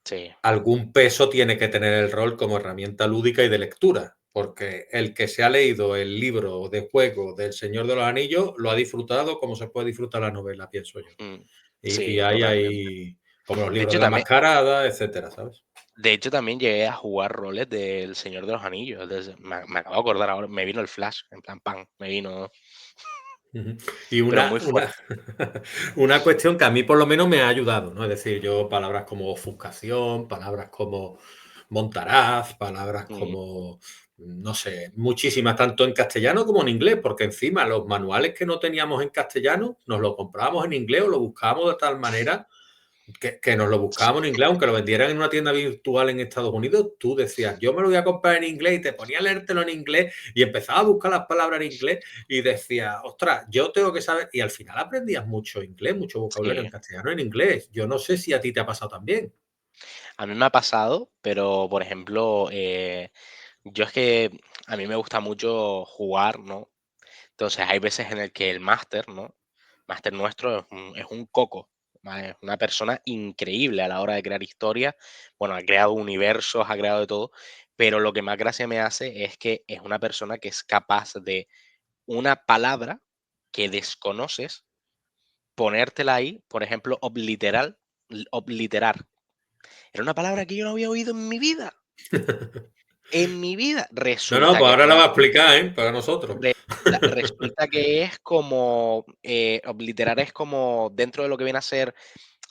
Speaker 2: Sí.
Speaker 1: algún peso tiene que tener el rol como herramienta lúdica y de lectura, porque el que se ha leído el libro de juego del Señor de los Anillos lo ha disfrutado como se puede disfrutar la novela, pienso yo.
Speaker 2: Mm,
Speaker 1: Y
Speaker 2: sí,
Speaker 1: ahí
Speaker 2: totalmente.
Speaker 1: hay como los
Speaker 2: De
Speaker 1: libros
Speaker 2: hecho,
Speaker 1: de la
Speaker 2: también,
Speaker 1: mascarada, etcétera, ¿sabes?
Speaker 2: de hecho, también llegué a jugar roles del Señor de los Anillos. Me acabo de acordar ahora, me vino el flash, en plan, pan, me vino,
Speaker 1: Ujú. Y
Speaker 2: pero
Speaker 1: una,
Speaker 2: muy
Speaker 1: una,
Speaker 2: fuerte.
Speaker 1: una cuestión que a mí por lo menos me ha ayudado, ¿no? Es decir, yo palabras como ofuscación, palabras como montaraz, palabras
Speaker 2: Mm,
Speaker 1: como, no sé, muchísimas, tanto en castellano como en inglés, porque encima los manuales que no teníamos en castellano nos los comprábamos en inglés o lo buscábamos de tal manera que nos lo buscábamos en inglés, aunque lo vendieran en una tienda virtual en Estados Unidos, tú decías, yo me lo voy a comprar en inglés y te ponía a leértelo en inglés y empezaba a buscar las palabras en inglés y decía, ostras, yo tengo que saber, y al final aprendías mucho inglés, mucho vocabulario en
Speaker 2: sí,
Speaker 1: castellano, en inglés. Yo no sé si a ti te ha pasado también.
Speaker 2: a mí me ha pasado, pero por ejemplo, yo es que a mí me gusta mucho jugar, ¿no? Entonces hay veces en el que el máster, ¿no? Máster nuestro es un coco, ¿vale? Es una persona increíble a la hora de crear historias. Bueno, ha creado universos, ha creado de todo, pero lo que más gracia me hace es que es una persona que es capaz de una palabra que desconoces, ponértela ahí, por ejemplo, obliterar. Era una palabra que yo no había oído en mi vida. En mi vida
Speaker 1: No, no,
Speaker 2: resulta
Speaker 1: pues
Speaker 2: que
Speaker 1: ahora la
Speaker 2: para
Speaker 1: va a explicar, ¿eh? Para nosotros.
Speaker 2: resulta que es como obliterar es como dentro de lo que viene a ser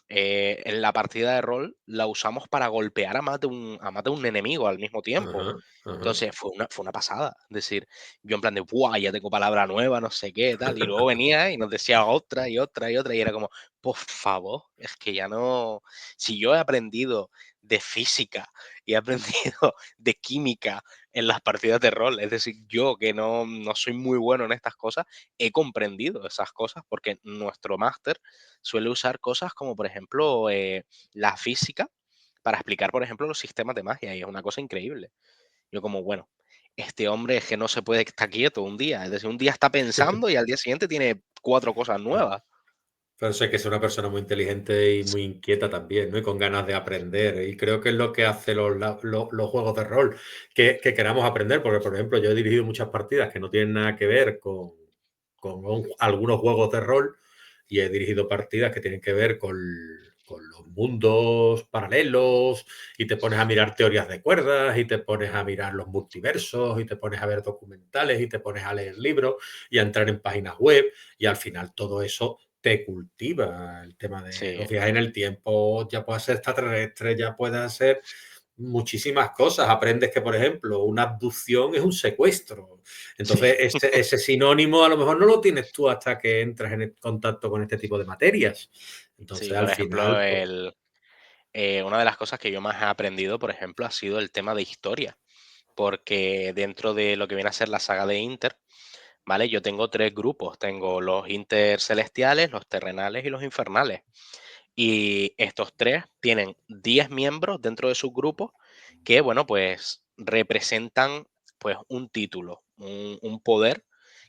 Speaker 2: en la partida de rol la usamos para golpear a más de un enemigo al mismo tiempo.
Speaker 1: Ajá, ajá.
Speaker 2: Entonces fue una pasada. Es decir, yo en plan de, ¡buah! Ya tengo palabra nueva, no sé qué, tal. Y luego venía y nos decía otra y otra y otra. Y era como, por favor, es que ya no. Si yo he aprendido de física y he aprendido de química en las partidas de rol, es decir, yo que no soy muy bueno en estas cosas, he comprendido esas cosas porque nuestro máster suele usar cosas como, por ejemplo, la física para explicar, por ejemplo, los sistemas de magia y es una cosa increíble. Yo como, bueno, este hombre es que no se puede estar quieto un día, es decir, un día está pensando y al día siguiente tiene cuatro cosas nuevas.
Speaker 1: Pero sé que es una persona muy inteligente y muy inquieta también, ¿no? Y con ganas de aprender. Y creo que es lo que hace los juegos de rol, que queramos aprender. Porque, por ejemplo, yo he dirigido muchas partidas que no tienen nada que ver con algunos juegos de rol y he dirigido partidas que tienen que ver con los mundos paralelos y te pones a mirar teorías de cuerdas y te pones a mirar los multiversos y te pones a ver documentales y te pones a leer libros y a entrar en páginas web y al final todo eso te cultiva el tema de
Speaker 2: Sí,
Speaker 1: los viajes en el tiempo, ya puede ser extraterrestre, ya puede ser muchísimas cosas. Aprendes que, por ejemplo, una abducción es un secuestro.
Speaker 2: sí,
Speaker 1: Entonces, ese sinónimo a lo mejor no lo tienes tú hasta que entras en contacto con este tipo de materias.
Speaker 2: sí,
Speaker 1: Entonces, al
Speaker 2: por ejemplo,
Speaker 1: final, pues,
Speaker 2: una de las cosas que yo más he aprendido, por ejemplo, ha sido el tema de historia, porque dentro de lo que viene a ser la saga de Inter, ¿vale? Yo tengo tres grupos, tengo los intercelestiales, los terrenales y los infernales. Y estos tres tienen 10 miembros dentro de sus grupos que, bueno, pues representan pues un título, un poder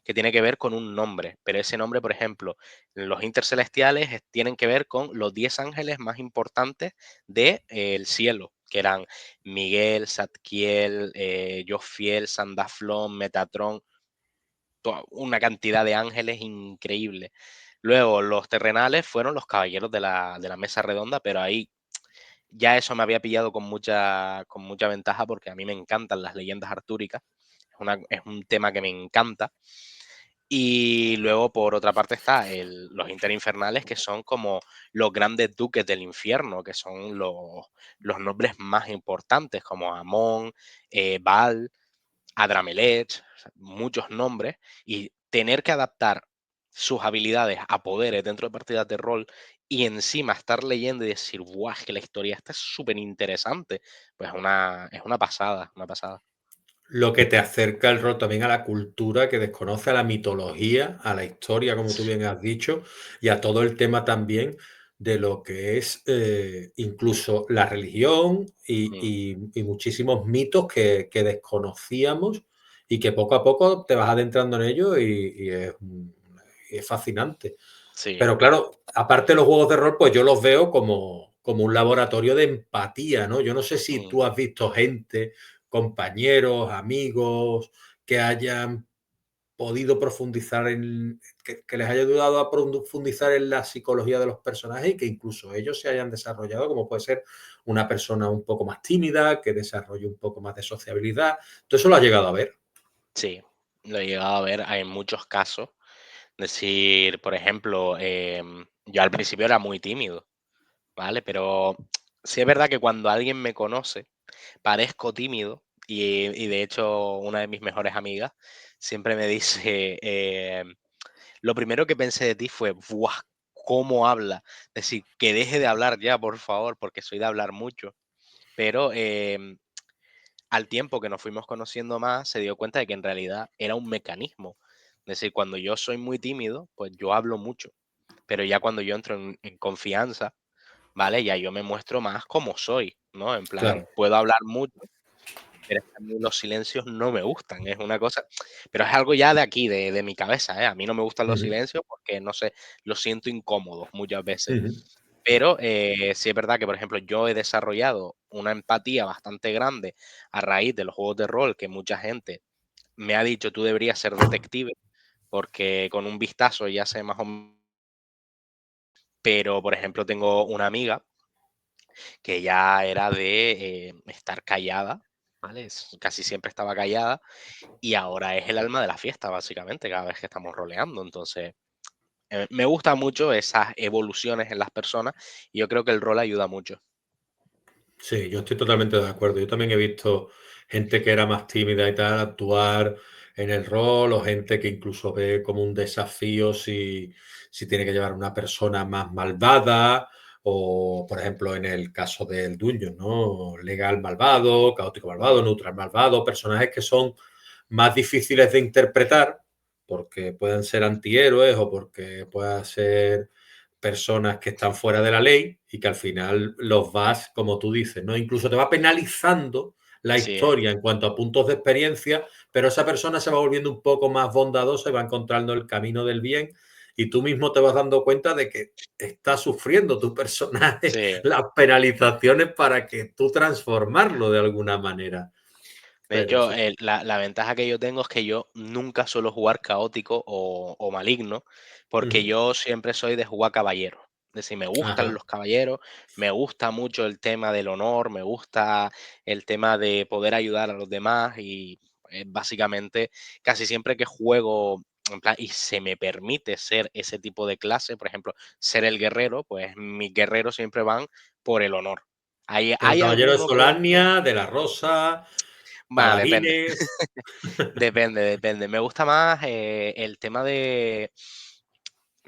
Speaker 2: que tiene que ver con un nombre. Pero ese nombre, por ejemplo, los intercelestiales tienen que ver con los 10 ángeles más importantes del cielo. que eran Miguel, Zadkiel, Jophiel, Sandaflón, Metatron, una cantidad de ángeles increíble. Luego, los terrenales fueron los caballeros de la mesa redonda, pero ahí ya eso me había pillado con mucha ventaja porque a mí me encantan las leyendas artúricas. Es un tema que me encanta. Y luego, por otra parte, está los interinfernales, que son como los grandes duques del infierno, que son los nombres más importantes, como Amón, Baal, Adramelech, o sea, muchos nombres, y tener que adaptar sus habilidades a poderes dentro de partidas de rol y encima estar leyendo y decir, guau, es que la historia está súper interesante, pues es una pasada, una pasada.
Speaker 1: Lo que te acerca el rol también a la cultura que desconoce, a la mitología, a la historia, como tú bien has dicho, y a todo el tema también de lo que es incluso la religión
Speaker 2: Mm,
Speaker 1: y muchísimos mitos que desconocíamos y que poco a poco te vas adentrando en ello y es fascinante.
Speaker 2: sí,
Speaker 1: Pero claro, aparte de los juegos de rol, pues yo los veo como un laboratorio de empatía, ¿no? Yo no sé si
Speaker 2: mm,
Speaker 1: tú has visto gente, compañeros, amigos, que hayan podido profundizar que les haya ayudado a profundizar en la psicología de los personajes y que incluso ellos se hayan desarrollado, como puede ser una persona un poco más tímida, que desarrolle un poco más de sociabilidad. ¿Todo eso lo ha llegado a ver?
Speaker 2: sí, lo he llegado a ver en muchos casos. Decir, por ejemplo, yo al principio era muy tímido, ¿vale? Pero sí es verdad que cuando alguien me conoce, parezco tímido y de hecho una de mis mejores amigas siempre me dice, lo primero que pensé de ti fue, ¡buah! ¿Cómo habla? Es decir, que deje de hablar ya, por favor, porque soy de hablar mucho. Pero al tiempo que nos fuimos conociendo más, se dio cuenta de que en realidad era un mecanismo. Es decir, cuando yo soy muy tímido, pues yo hablo mucho. Pero ya cuando yo entro en confianza, ¿vale? Ya yo me muestro más como soy, ¿no? En plan,
Speaker 1: Claro.
Speaker 2: puedo hablar mucho, pero es que a mí los silencios no me gustan, es una cosa, pero es algo ya de aquí, de mi cabeza, ¿eh? A mí no me gustan los
Speaker 1: Ujú,
Speaker 2: silencios porque, no sé, los siento incómodos muchas veces.
Speaker 1: ujú.
Speaker 2: Pero sí es verdad que, por ejemplo, yo he desarrollado una empatía bastante grande a raíz de los juegos de rol que mucha gente me ha dicho, tú deberías ser detective, porque con un vistazo ya sé más o menos. Pero, por ejemplo, tengo una amiga que ya era de estar callada, ¿vale? Casi siempre estaba callada y ahora es el alma de la fiesta, básicamente, cada vez que estamos roleando. Entonces, me gustan mucho esas evoluciones en las personas y yo creo que el rol ayuda mucho.
Speaker 1: Sí, yo estoy totalmente de acuerdo. Yo también he visto gente que era más tímida y tal actuar en el rol, o gente que incluso ve como un desafío si tiene que llevar una persona más malvada, o por ejemplo en el caso del Dungeon, ¿no? Legal malvado, caótico malvado,
Speaker 2: Mm,
Speaker 1: neutral malvado, personajes que son más difíciles de interpretar porque pueden ser antihéroes o porque puedan ser personas que están fuera de la ley y que al final los vas, como tú dices, ¿no? Incluso te va penalizando la
Speaker 2: sí,
Speaker 1: historia en cuanto a puntos de experiencia, pero esa persona se va volviendo un poco más bondadosa y va encontrando el camino del bien y tú mismo te vas dando cuenta de que está sufriendo tu personaje
Speaker 2: sí.
Speaker 1: las penalizaciones para que tú transformarlo de alguna manera.
Speaker 2: De
Speaker 1: Pero
Speaker 2: hecho,
Speaker 1: sí.
Speaker 2: la ventaja que yo tengo es que yo nunca suelo jugar caótico o maligno, porque
Speaker 1: Ujú.
Speaker 2: yo siempre soy de jugar caballero. Es decir, me gustan
Speaker 1: Ajá.
Speaker 2: los caballeros, me gusta mucho el tema del honor, me gusta el tema de poder ayudar a los demás y básicamente casi siempre que juego en plan, y se me permite ser ese tipo de clase, por ejemplo, ser el guerrero, pues mis guerreros siempre van por el honor.
Speaker 1: Pero
Speaker 2: Hay
Speaker 1: Caballero de
Speaker 2: alguno que otro,
Speaker 1: Solania, de la Rosa,
Speaker 2: bueno, depende.
Speaker 1: paladines.
Speaker 2: Depende, depende. Me gusta más el tema de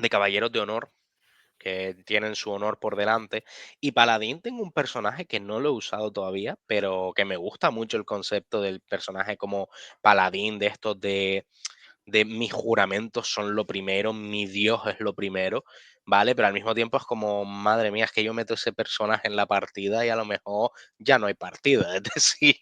Speaker 2: caballeros de honor, que tienen su honor por delante. Y Paladín tengo un personaje que no lo he usado todavía, pero que me gusta mucho el concepto del personaje como Paladín, de estos de mis juramentos son lo primero, mi Dios es lo primero, ¿vale? Pero al mismo tiempo es como, madre mía, es que yo meto ese personaje en la partida y a lo mejor ya no hay partida. Es decir,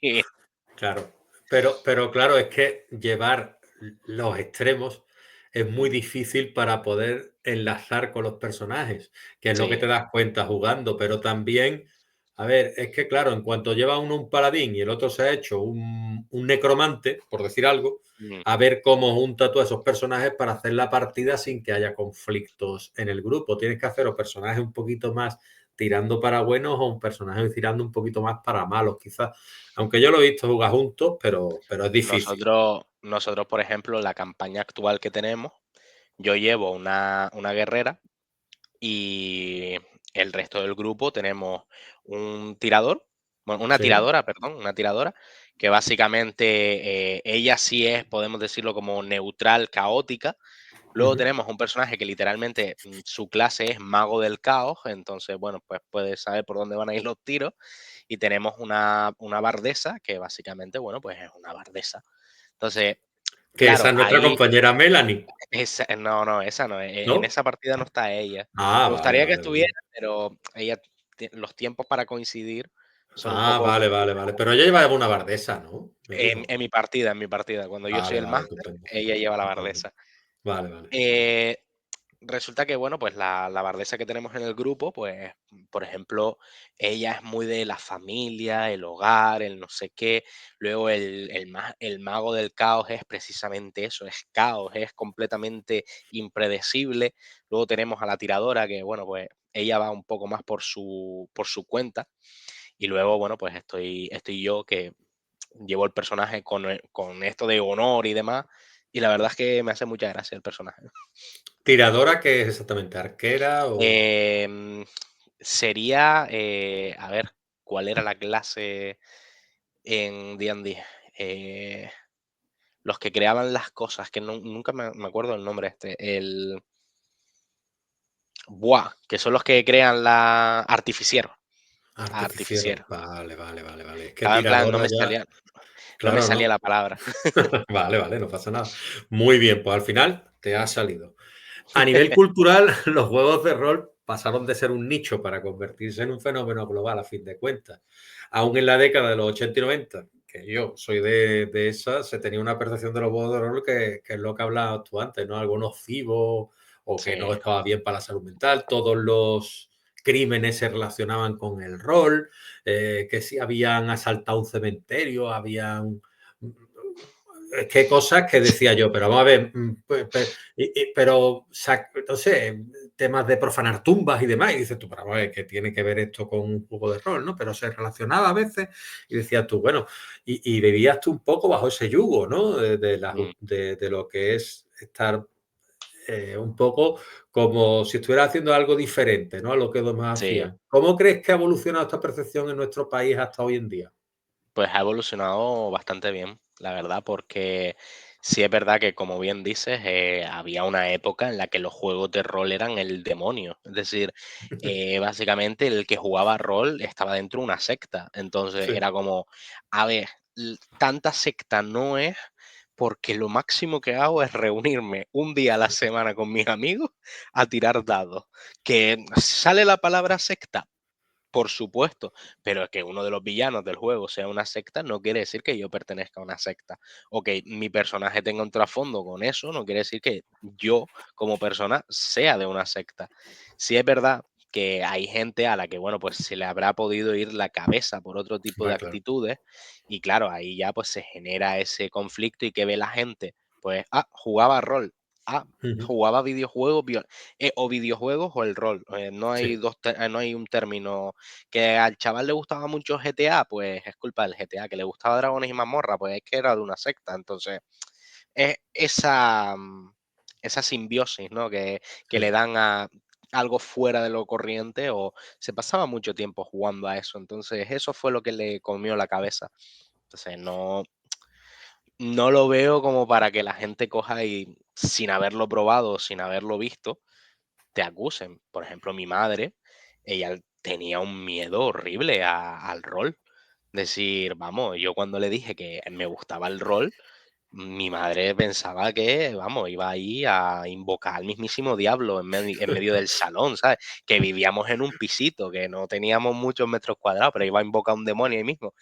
Speaker 1: Claro, pero claro, es que llevar los extremos es muy
Speaker 2: mm,
Speaker 1: difícil para poder enlazar con los personajes, que es lo que
Speaker 2: sí,
Speaker 1: te das cuenta jugando, pero también A ver, es que claro, en cuanto lleva uno un paladín y el otro se ha hecho un necromante, por decir algo,
Speaker 2: Mm,
Speaker 1: a ver cómo junta tú a esos personajes para hacer la partida sin que haya conflictos en el grupo. Tienes que hacer o personajes un poquito más tirando para buenos o un personaje tirando un poquito más para malos, quizás. Aunque yo lo he visto jugar juntos, pero es difícil.
Speaker 2: nosotros, por ejemplo, la campaña actual que tenemos, yo llevo una guerrera y el resto del grupo tenemos un tirador, bueno, una
Speaker 1: Sí.
Speaker 2: tiradora, perdón, una tiradora, que básicamente ella sí es, podemos decirlo como neutral, caótica. Luego
Speaker 1: Ujú.
Speaker 2: tenemos un personaje que literalmente su clase es mago del caos, entonces, bueno, pues puede saber por dónde van a ir los tiros. Y tenemos una bardesa que básicamente, bueno, pues es una bardesa. Entonces,
Speaker 1: Que esa
Speaker 2: claro,
Speaker 1: es nuestra
Speaker 2: ahí
Speaker 1: compañera Melanie,
Speaker 2: no, no, esa no, en
Speaker 1: ¿no?
Speaker 2: esa partida no está ella.
Speaker 1: Ah,
Speaker 2: Me
Speaker 1: vale,
Speaker 2: gustaría que
Speaker 1: vale,
Speaker 2: estuviera,
Speaker 1: vale.
Speaker 2: pero ella, los tiempos para coincidir son un
Speaker 1: Ah,
Speaker 2: poco
Speaker 1: vale, vale, vale.
Speaker 2: complicados.
Speaker 1: Pero ella lleva una bardesa, ¿no? Me
Speaker 2: En,
Speaker 1: dijo.
Speaker 2: en mi partida, en mi partida, cuando yo soy
Speaker 1: Vale,
Speaker 2: el
Speaker 1: vale,
Speaker 2: máster,
Speaker 1: estupendo.
Speaker 2: ella lleva la
Speaker 1: Estupendo.
Speaker 2: bardesa.
Speaker 1: Vale, vale.
Speaker 2: Eh, Resulta que, bueno, pues la bardesa que tenemos en el grupo, pues, por ejemplo, ella es muy de la familia, el hogar, el no sé qué. Luego el mago del caos es precisamente eso, es caos, es completamente impredecible. Luego tenemos a la tiradora que, bueno, pues ella va un poco más por su cuenta. Y luego, bueno, pues estoy yo que llevo el personaje con esto de honor y demás. Y la verdad es que me hace mucha gracia el personaje.
Speaker 1: ¿Tiradora qué es exactamente? ¿Arquera o
Speaker 2: Em, Sería, a ver, ¿cuál era la clase en D&D? Eh, los que creaban las cosas, que nunca me acuerdo el nombre el Buah, que son los que crean la artificiero.
Speaker 1: artificiero?
Speaker 2: Artificiero.
Speaker 1: Vale, vale, vale, vale. Es que
Speaker 2: Estaba en plan,
Speaker 1: tiradora ya,
Speaker 2: no me
Speaker 1: claro,
Speaker 2: salía
Speaker 1: ¿no?
Speaker 2: la palabra.
Speaker 1: Vale, vale, no pasa nada. Muy bien, pues al final te ha salido. A nivel cultural, los juegos de rol pasaron de ser un nicho para convertirse en un fenómeno global a fin de cuentas. Aún en la década de los 80 y 90, que yo soy de esa, se tenía una percepción de los juegos de rol que es lo que hablabas tú antes, ¿no? Algo nocivo o que no
Speaker 2: Sí,
Speaker 1: estaba bien para la salud mental. Todos los crímenes se relacionaban con el rol, que si habían asaltado un cementerio, habían es que hay cosas que decía yo, pero vamos a ver, pero, no sé, temas de profanar tumbas y demás, y dices tú, pero vamos a ver, ¿qué tiene que ver esto con un juego de rol, no? Pero se relacionaba a veces y decías tú, bueno, y vivías tú un poco bajo ese yugo, ¿no?
Speaker 2: mm,
Speaker 1: De lo que es estar un poco como si estuvieras haciendo algo diferente, ¿no? A lo que los demás
Speaker 2: sí.
Speaker 1: hacían. ¿Cómo crees que ha evolucionado esta percepción en nuestro país hasta hoy en día?
Speaker 2: Pues ha evolucionado bastante bien, la verdad, porque sí es verdad que, como bien dices, había una época en la que los juegos de rol eran el demonio. Es decir, básicamente el que jugaba rol estaba dentro de una secta. Entonces
Speaker 1: Sí,
Speaker 2: era como, a ver, tanta secta no es porque lo máximo que hago es reunirme un día a la semana con mis amigos a tirar dados. Que sale la palabra secta, por supuesto, pero es que uno de los villanos del juego sea una secta no quiere decir que yo pertenezca a una secta o que mi personaje tenga un trasfondo con eso, no quiere decir que yo como persona sea de una secta. Sí es verdad que hay gente a la que, bueno, pues se le habrá podido ir la cabeza por otro tipo de
Speaker 1: va claro.
Speaker 2: actitudes y claro, ahí ya pues se genera ese conflicto y que ve la gente, pues, jugaba rol, ah,
Speaker 1: Ujú.
Speaker 2: jugaba videojuegos, o videojuegos o el rol. No hay
Speaker 1: Sí.
Speaker 2: no hay un término que al chaval le gustaba mucho GTA, pues es culpa del GTA, que le gustaba Dragones y Mazmorra, pues es que era de una secta. Entonces, es esa simbiosis, ¿no? Que le
Speaker 1: Sí.
Speaker 2: dan a algo fuera de lo corriente o se pasaba mucho tiempo jugando a eso. Entonces, eso fue lo que le comió la cabeza. Entonces, no lo veo como para que la gente coja y sin haberlo probado, sin haberlo visto, te acusen. Por ejemplo, mi madre, ella tenía un miedo horrible al rol. Decir, vamos, yo cuando le dije que me gustaba el rol, mi madre pensaba que, vamos, iba ahí a invocar al mismísimo diablo en medio del salón, ¿sabes? Que vivíamos en un pisito, que no teníamos muchos metros cuadrados, pero iba a invocar a un demonio ahí mismo.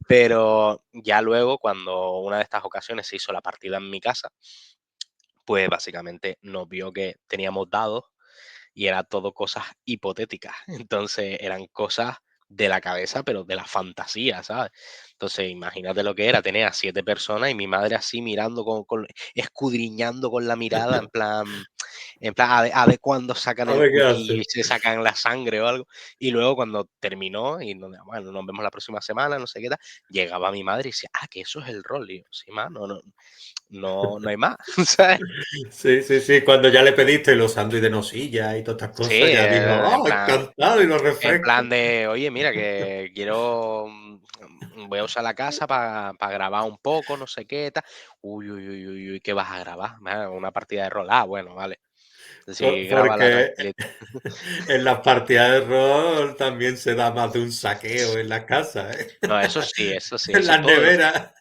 Speaker 2: Pero ya luego, cuando una de estas ocasiones se hizo la partida en mi casa, pues básicamente nos vio que teníamos dados y era todo cosas hipotéticas. Entonces eran cosas de la cabeza, pero de la fantasía, ¿sabes? Entonces, imagínate lo que era tener a 7 personas y mi madre así mirando escudriñando con la mirada, en plan, a ver cuándo sacan
Speaker 1: A
Speaker 2: el
Speaker 1: ver qué
Speaker 2: cuchillo y
Speaker 1: hace.
Speaker 2: se sacan la sangre o algo. Y luego cuando terminó y bueno, nos vemos la próxima semana, no sé qué tal, llegaba mi madre y decía, que eso es el rol. Y yo, sí, ma, no hay más, ¿sabes?
Speaker 1: Sí, sí, sí. Cuando ya le pediste los sándwiches de nocilla y todas estas
Speaker 2: Sí,
Speaker 1: cosas, ya dijo,
Speaker 2: en
Speaker 1: oh,
Speaker 2: plan,
Speaker 1: encantado y los
Speaker 2: en
Speaker 1: refrescos.
Speaker 2: plan de, oye, mira, que quiero, voy a usar la casa para grabar un poco, no sé qué, tal. Uy, uy, uy, uy, uy, ¿qué vas a grabar? Una partida de rol. Bueno, vale. Sí, grábala
Speaker 1: Porque
Speaker 2: tranquilito.
Speaker 1: en las partidas de rol también se da más de un saqueo en las casas, ¿eh?
Speaker 2: No, eso sí,
Speaker 1: En
Speaker 2: eso
Speaker 1: las neveras.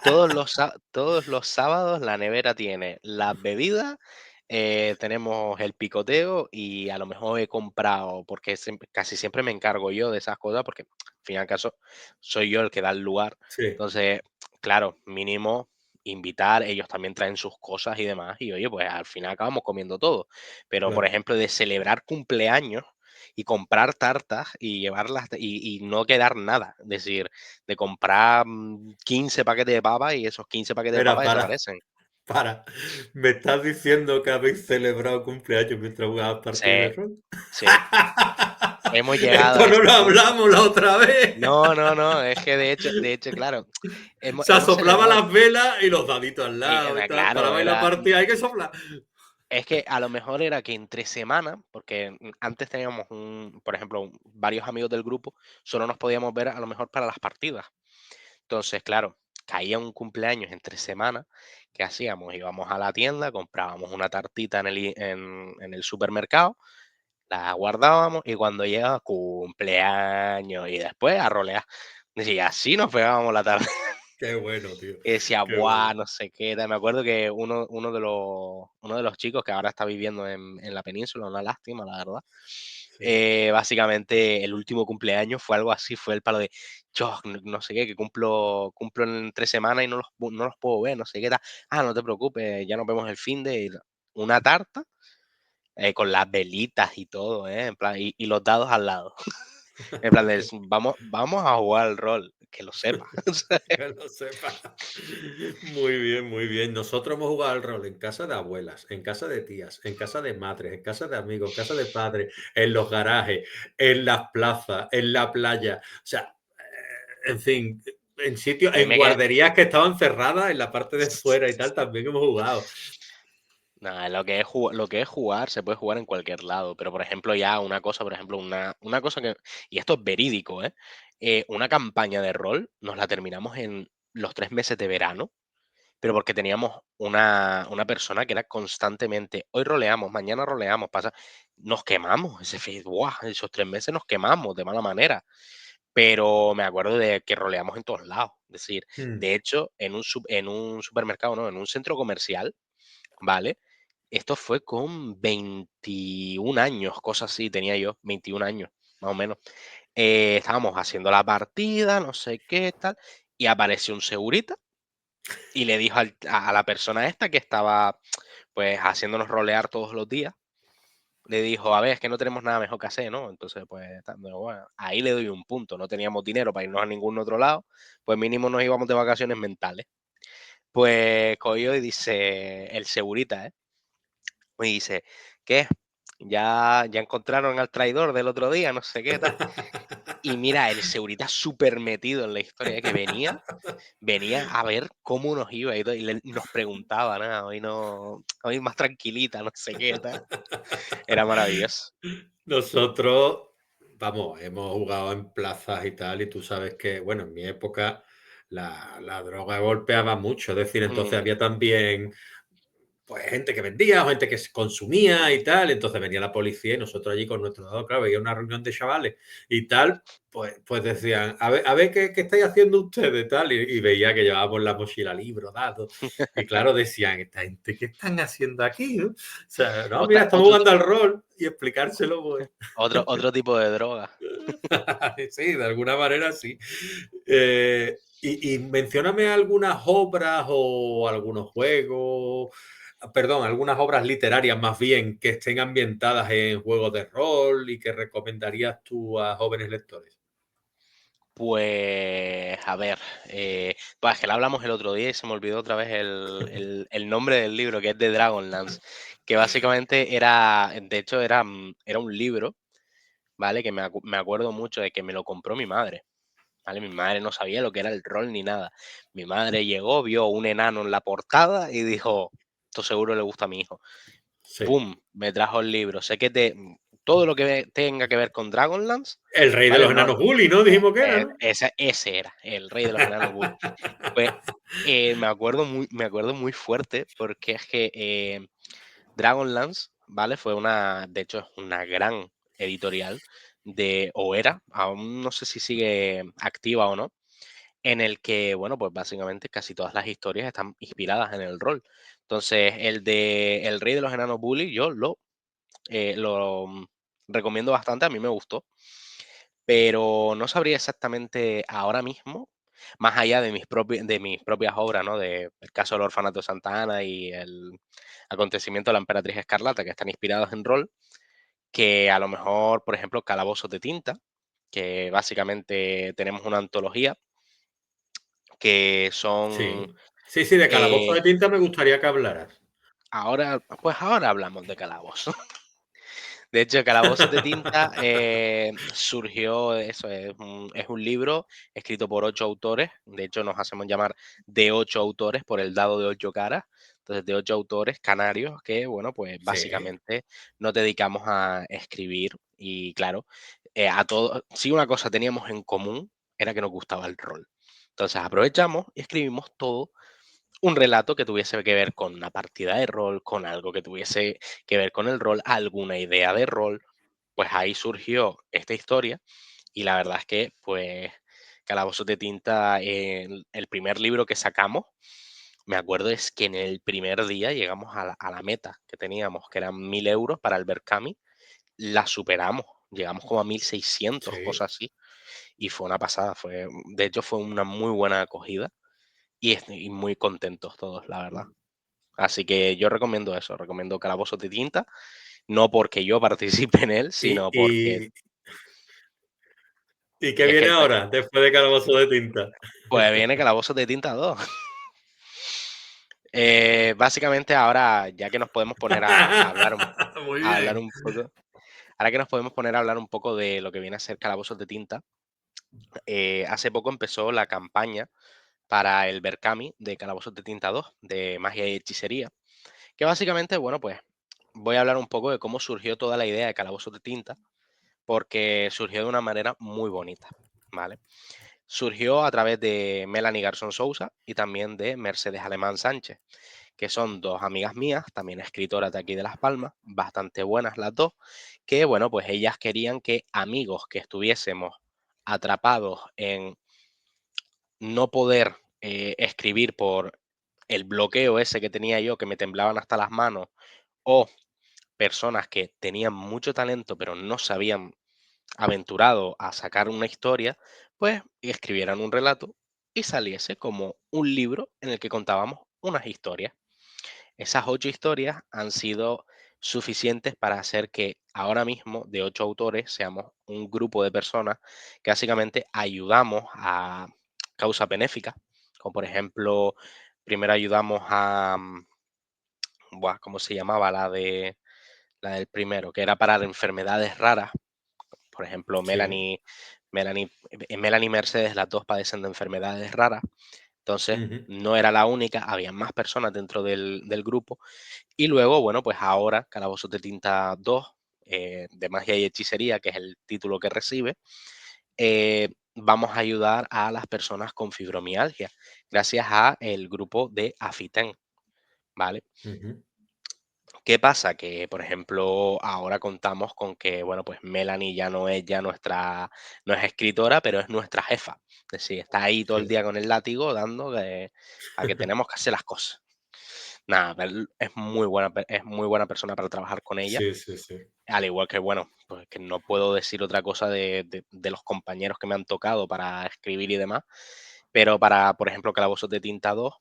Speaker 2: todos los sábados la nevera tiene las bebidas, tenemos el picoteo y a lo mejor he comprado, porque casi siempre me encargo yo de esas cosas, porque al fin y al caso soy yo el que da el lugar.
Speaker 1: Sí,
Speaker 2: Entonces, claro, mínimo invitar, ellos también traen sus cosas y demás, y oye, pues al final acabamos comiendo todo. Pero, por
Speaker 1: claro.
Speaker 2: ejemplo, de celebrar cumpleaños y comprar tartas y llevarlas y no quedar nada. Es decir, de comprar 15 paquetes de papas y esos 15 paquetes de
Speaker 1: Espera,
Speaker 2: papas desaparecen.
Speaker 1: para. ¿Me estás diciendo que habéis celebrado cumpleaños mientras jugabas partidas de
Speaker 2: Sí,
Speaker 1: rol?
Speaker 2: sí, hemos llegado a
Speaker 1: Esto no
Speaker 2: ese
Speaker 1: lo
Speaker 2: punto.
Speaker 1: hablamos la otra vez.
Speaker 2: No, no, no, es que de hecho, claro, hemos,
Speaker 1: Se
Speaker 2: hemos
Speaker 1: soplaba
Speaker 2: celebrado.
Speaker 1: las velas y los daditos al lado y tal. Para
Speaker 2: Claro,
Speaker 1: bailar partida hay que soplar.
Speaker 2: es que a lo mejor era que entre semana, porque antes teníamos por ejemplo, varios amigos del grupo, solo nos podíamos ver a lo mejor para las partidas. Entonces, claro, caía un cumpleaños entre semana, ¿qué hacíamos? Íbamos a la tienda, comprábamos una tartita en el supermercado, la guardábamos y cuando llegaba cumpleaños y después a rolear. Y así nos pegábamos la tarde.
Speaker 1: Qué bueno, tío.
Speaker 2: Y decía,
Speaker 1: Qué bueno.
Speaker 2: buah, no sé qué. Me acuerdo que uno de los chicos que ahora está viviendo en la península, una lástima, la verdad.
Speaker 1: Sí.
Speaker 2: Básicamente, el último cumpleaños fue algo así, fue el palo de, yo no sé qué, que cumplo en 3 semanas y no los puedo ver, no sé qué tal. No te preocupes, ya nos vemos el fin de una tarta con las velitas y todo, en plan, y los dados al lado. En plan, vamos a jugar al rol, que lo sepa.
Speaker 1: Que lo sepa. Muy bien, muy bien. Nosotros hemos jugado al rol en casa de abuelas, en casa de tías, en casa de madres, en casa de amigos, en casa de padres, en los garajes, en las plazas, en la playa. O sea, en fin, en sitios,
Speaker 2: A mí
Speaker 1: en
Speaker 2: me queda.
Speaker 1: guarderías que estaban cerradas, en la parte de fuera y tal, también hemos jugado.
Speaker 2: Nada, lo que es jugar, se puede jugar en cualquier lado, pero por ejemplo, ya una cosa, por ejemplo, una cosa que, y esto es verídico, una campaña de rol nos la terminamos en los 3 meses de verano, pero porque teníamos una persona que era constantemente, hoy roleamos, mañana roleamos, nos quemamos, ¡buah! Esos 3 meses nos quemamos de mala manera, pero me acuerdo de que roleamos en todos lados, es decir,
Speaker 1: Mm.
Speaker 2: de hecho, en un supermercado, no, en un centro comercial, ¿vale? Esto fue con 21 años, cosas así tenía yo, 21 años, más o menos. Estábamos haciendo la partida, no sé qué, tal, y apareció un segurita y le dijo a la persona esta que estaba, pues, haciéndonos rolear todos los días, le dijo, a ver, es que no tenemos nada mejor que hacer, ¿no? Entonces, pues, bueno, ahí le doy un punto, no teníamos dinero para irnos a ningún otro lado, pues mínimo nos íbamos de vacaciones mentales. Pues cogió y dice el segurita, y dice, ¿qué? Ya encontraron al traidor del otro día, no sé qué tal. Y mira, el seguridad súper metido en la historia, que venía a ver cómo nos iba y todo, y nos preguntaba, nada, hoy no, hoy más tranquilita, no sé qué tal. Era maravilloso.
Speaker 1: Nosotros, vamos, hemos jugado en plazas y tal, y tú sabes que, bueno, en mi época la droga golpeaba mucho, es decir, entonces
Speaker 2: Mm.
Speaker 1: había también pues gente que vendía o gente que consumía y tal. Entonces venía la policía y nosotros allí con nuestro dado, claro, veía una reunión de chavales y tal, pues decían, a ver ¿qué estáis haciendo ustedes? Tal, y veía que llevábamos la mochila libros, dados. Y claro, decían, esta gente, ¿qué están haciendo aquí? ¿No? O sea, no, mira,
Speaker 2: Otra-
Speaker 1: estamos
Speaker 2: otro,
Speaker 1: jugando al rol y explicárselo, pues.
Speaker 2: otro tipo de droga.
Speaker 1: Sí, de alguna manera sí. Y mencióname algunas obras o algunos juegos, perdón, algunas obras literarias más bien que estén ambientadas en juegos de rol y que recomendarías tú a jóvenes lectores.
Speaker 2: Pues, a ver, es que lo hablamos el otro día y se me olvidó otra vez el nombre del libro, que es de Dragonlance, que básicamente era, de hecho, era un libro, ¿vale? Que me acuerdo mucho de que me lo compró mi madre, ¿vale? Mi madre no sabía lo que era el rol ni nada. Mi madre llegó, vio un enano en la portada y dijo, esto seguro le gusta a mi hijo.
Speaker 1: Sí.
Speaker 2: ¡Pum! Me trajo el libro. Sé que todo lo que tenga que ver con Dragonlance,
Speaker 1: El rey de
Speaker 2: ¿vale?
Speaker 1: los
Speaker 2: No,
Speaker 1: enanos bully, ¿no? Dijimos que era, ¿no?
Speaker 2: ese era, el rey de los enanos bully. Pues me acuerdo muy fuerte porque es que Dragonlance, ¿vale? De hecho, es una gran editorial o era, aún no sé si sigue activa o no, en el que, bueno, pues básicamente casi todas las historias están inspiradas en el rol. Entonces, el de El Rey de los Enanos Bully, yo lo recomiendo bastante, a mí me gustó, pero no sabría exactamente ahora mismo, más allá de de mis propias obras, ¿no? De el caso del Orfanato de Santa Ana y el acontecimiento de la Emperatriz Escarlata, que están inspirados en rol, que a lo mejor, por ejemplo, Calabozos de Tinta, que básicamente tenemos una antología que son
Speaker 1: Sí. Sí, sí, de Calabozo
Speaker 2: eh,
Speaker 1: de Tinta me gustaría que hablaras.
Speaker 2: ahora hablamos de Calabozos. De hecho, Calabozos de Tinta surgió, eso es un libro escrito por 8 autores. De hecho, nos hacemos llamar de 8 autores por el dado de 8 caras. Entonces, de 8 autores canarios que, bueno, pues
Speaker 1: Sí.
Speaker 2: básicamente nos dedicamos a escribir. Y claro, a todos, si una cosa teníamos en común, era que nos gustaba el rol. Entonces, aprovechamos y escribimos todo un relato que tuviese que ver con una partida de rol, con algo que tuviese que ver con el rol, alguna idea de rol. Pues ahí surgió esta historia y la verdad es que, pues, Calabozos de Tinta, el primer libro que sacamos, me acuerdo es que en el primer día llegamos a la meta que teníamos, que eran 1000 euros para el Berkami, la superamos, llegamos como a 1600,
Speaker 1: Sí.
Speaker 2: cosas así, y fue una pasada, de hecho fue una muy buena acogida y muy contentos todos, la verdad. Así que yo recomiendo eso, recomiendo Calabozos de Tinta, no porque yo participe en él,
Speaker 1: ¿Y,
Speaker 2: sino porque
Speaker 1: y, y qué
Speaker 2: es
Speaker 1: viene
Speaker 2: que
Speaker 1: ahora, después de Calabozo de Tinta?
Speaker 2: pues viene Calabozos de Tinta 2. Básicamente ahora, ya que nos podemos poner
Speaker 1: Muy
Speaker 2: a hablar
Speaker 1: bien.
Speaker 2: un poco, ahora que nos podemos poner a hablar un poco de lo que viene a ser Calabozos de Tinta, hace poco empezó la campaña para el Berkami de Calabozos de Tinta 2, de magia y hechicería, que básicamente, bueno, pues voy a hablar un poco de cómo surgió toda la idea de Calabozos de Tinta, porque surgió de una manera muy bonita, ¿vale? Surgió a través de Melanie Garzón Sousa y también de Mercedes Alemán Sánchez, que son dos amigas mías, también escritoras de aquí de Las Palmas, bastante buenas las dos, que bueno, pues ellas querían que amigos que estuviésemos atrapados en no poder escribir por el bloqueo ese que tenía yo, que me temblaban hasta las manos, o personas que tenían mucho talento pero no se habían aventurado a sacar una historia, pues escribieran un relato y saliese como un libro en el que contábamos unas historias. Esas 8 historias han sido suficientes para hacer que ahora mismo de 8 autores seamos un grupo de personas que básicamente ayudamos a causas benéficas, como por ejemplo, primero ayudamos a, ¿cómo se llamaba? La del primero, que era para enfermedades raras. Por ejemplo,
Speaker 1: Sí.
Speaker 2: Melanie y Mercedes, las dos padecen de enfermedades raras. Entonces,
Speaker 1: Ujú,
Speaker 2: no era la única, había más personas dentro del grupo. Y luego, bueno, pues ahora Calabozos de Tinta 2, de magia y hechicería, que es el título que recibe, vamos a ayudar a las personas con fibromialgia, gracias a el grupo de Afiten, ¿vale?
Speaker 1: ujú,
Speaker 2: ¿Qué pasa? Que, por ejemplo, ahora contamos con que, bueno, pues Melanie ya no es no es escritora, pero es nuestra jefa. Es decir, está ahí todo el
Speaker 1: sí.
Speaker 2: día con el látigo dando a que tenemos que hacer las cosas. Nada, pero es muy buena persona para trabajar con ella.
Speaker 1: Sí, sí, sí.
Speaker 2: Al igual que, bueno, pues que no puedo decir otra cosa de los compañeros que me han tocado para escribir y demás, pero para, por ejemplo, Calabozos de Tinta 2,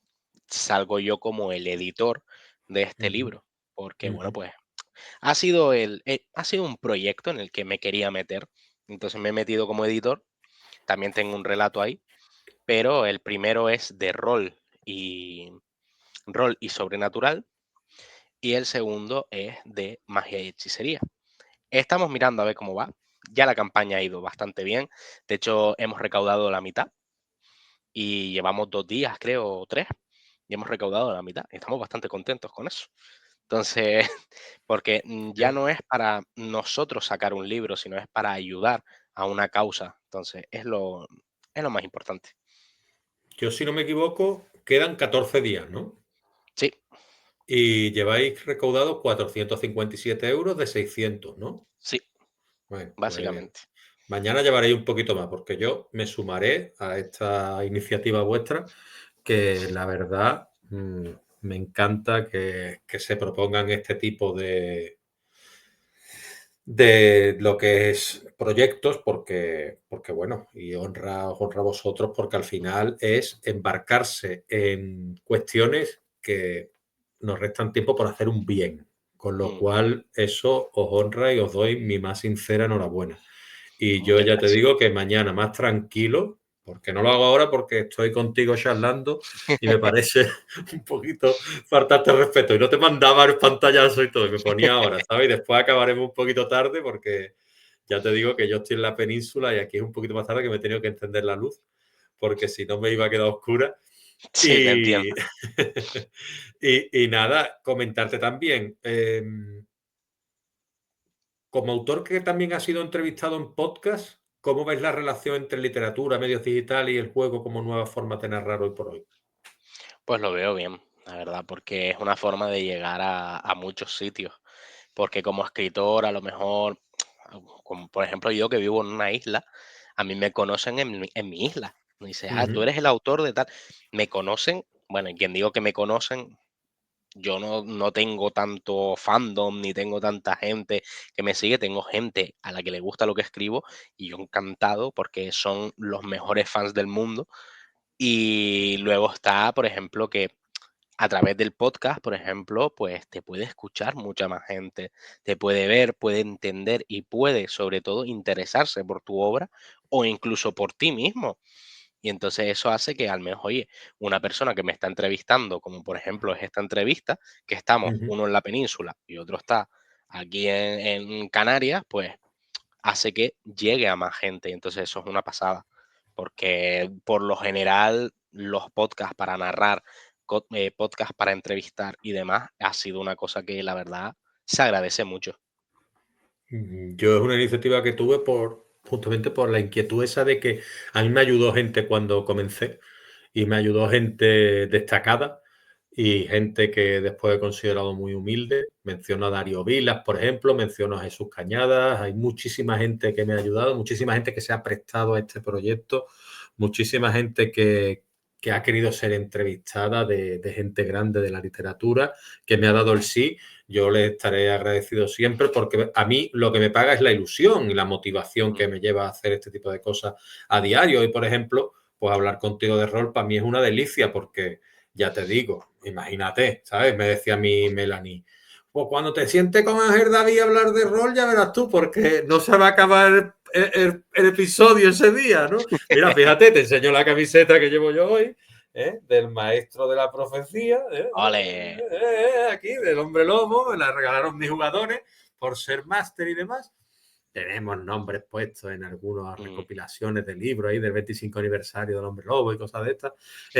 Speaker 2: salgo yo como el editor de este
Speaker 1: Ujú,
Speaker 2: libro, porque,
Speaker 1: ujú.
Speaker 2: bueno, pues ha sido un proyecto en el que me quería meter, entonces me he metido como editor también tengo un relato ahí, pero el primero es de rol y sobrenatural, y el segundo es de magia y hechicería. Estamos mirando a ver cómo va. Ya la campaña ha ido bastante bien. De hecho, hemos recaudado la mitad y llevamos 2 días, creo, o 3, y hemos recaudado la mitad. Estamos bastante contentos con eso. Entonces, porque ya
Speaker 1: Yo,
Speaker 2: no es para nosotros sacar un libro, sino es para ayudar a una causa. Entonces, es lo más importante.
Speaker 1: yo, si no me equivoco, quedan 14 días, ¿no?
Speaker 2: Sí,
Speaker 1: Y lleváis recaudado 457 euros de 600, ¿no?
Speaker 2: sí,
Speaker 1: Bueno, pues
Speaker 2: básicamente.
Speaker 1: mañana llevaréis un poquito más, porque yo me sumaré a esta iniciativa vuestra, que la verdad me encanta que se propongan este tipo de lo que es proyectos, porque bueno, y os honra a vosotros, porque al final es embarcarse en cuestiones que nos restan tiempo por hacer un bien, con lo
Speaker 2: Mm,
Speaker 1: cual eso os honra y os doy mi más sincera enhorabuena. Y yo
Speaker 2: muchas
Speaker 1: ya te
Speaker 2: gracias.
Speaker 1: digo que mañana más tranquilo, porque no lo hago ahora porque estoy contigo charlando y me parece un poquito faltarte el respeto. Y no te mandaba el pantallazo y todo, y me ponía ahora, ¿sabes? Y después acabaremos un poquito tarde porque ya te digo que yo estoy en la península y aquí es un poquito más tarde que me he tenido que encender la luz porque si no me iba a quedar oscura.
Speaker 2: Sí, te entiendo.
Speaker 1: Y, y nada, comentarte también. Como autor que también ha sido entrevistado en podcast, ¿cómo ves la relación entre literatura, medios digitales y el juego como nueva forma de narrar hoy por hoy?
Speaker 2: Pues lo veo bien, la verdad, porque es una forma de llegar a muchos sitios. Porque como escritor, a lo mejor, como por ejemplo yo que vivo en una isla, a mí me conocen en mi isla. Me dice, tú
Speaker 1: Ujú,
Speaker 2: eres el autor de tal. Me conocen, bueno, y quien digo que me conocen, yo no tengo tanto fandom ni tengo tanta gente que me sigue, tengo gente a la que le gusta lo que escribo y yo encantado porque son los mejores fans del mundo. Y luego está, por ejemplo, que a través del podcast, por ejemplo, pues te puede escuchar mucha más gente, te puede ver, puede entender y puede, sobre todo, interesarse por tu obra o incluso por ti mismo. Y entonces eso hace que al menos, oye, una persona que me está entrevistando, como por ejemplo es esta entrevista, que estamos
Speaker 1: ujú.
Speaker 2: uno en la península y otro está aquí en Canarias, pues hace que llegue a más gente. Y entonces eso es una pasada, porque por lo general los podcasts para narrar, podcasts para entrevistar y demás, ha sido una cosa que la verdad se agradece mucho.
Speaker 1: Yo es una iniciativa que tuve justamente por la inquietud esa de que a mí me ayudó gente cuando comencé y me ayudó gente destacada y gente que después he considerado muy humilde. Menciono a Darío Vilas, por ejemplo, menciono a Jesús Cañadas. Hay muchísima gente que me ha ayudado, muchísima gente que se ha prestado a este proyecto, muchísima gente que ha querido ser entrevistada de gente grande de la literatura, que me ha dado el sí. Yo le estaré agradecido siempre porque a mí lo que me paga es la ilusión y la motivación que
Speaker 2: Mm,
Speaker 1: me lleva a hacer este tipo de cosas a diario. Y, por ejemplo, pues hablar contigo de rol para mí es una delicia porque, ya te digo, imagínate, ¿sabes? Me decía mi Melanie, pues cuando te sientes con Ángel David a hablar de rol, ya verás tú, porque no se va a acabar el episodio ese día, ¿no? Mira, fíjate, te enseño la camiseta que llevo yo hoy, del maestro de la profecía,
Speaker 2: ole.
Speaker 1: aquí, del hombre lobo, me la regalaron mis jugadores por ser máster y demás. Tenemos nombres puestos en algunas
Speaker 2: Mm,
Speaker 1: recopilaciones de libros ahí del 25 aniversario del hombre lobo y cosas de estas.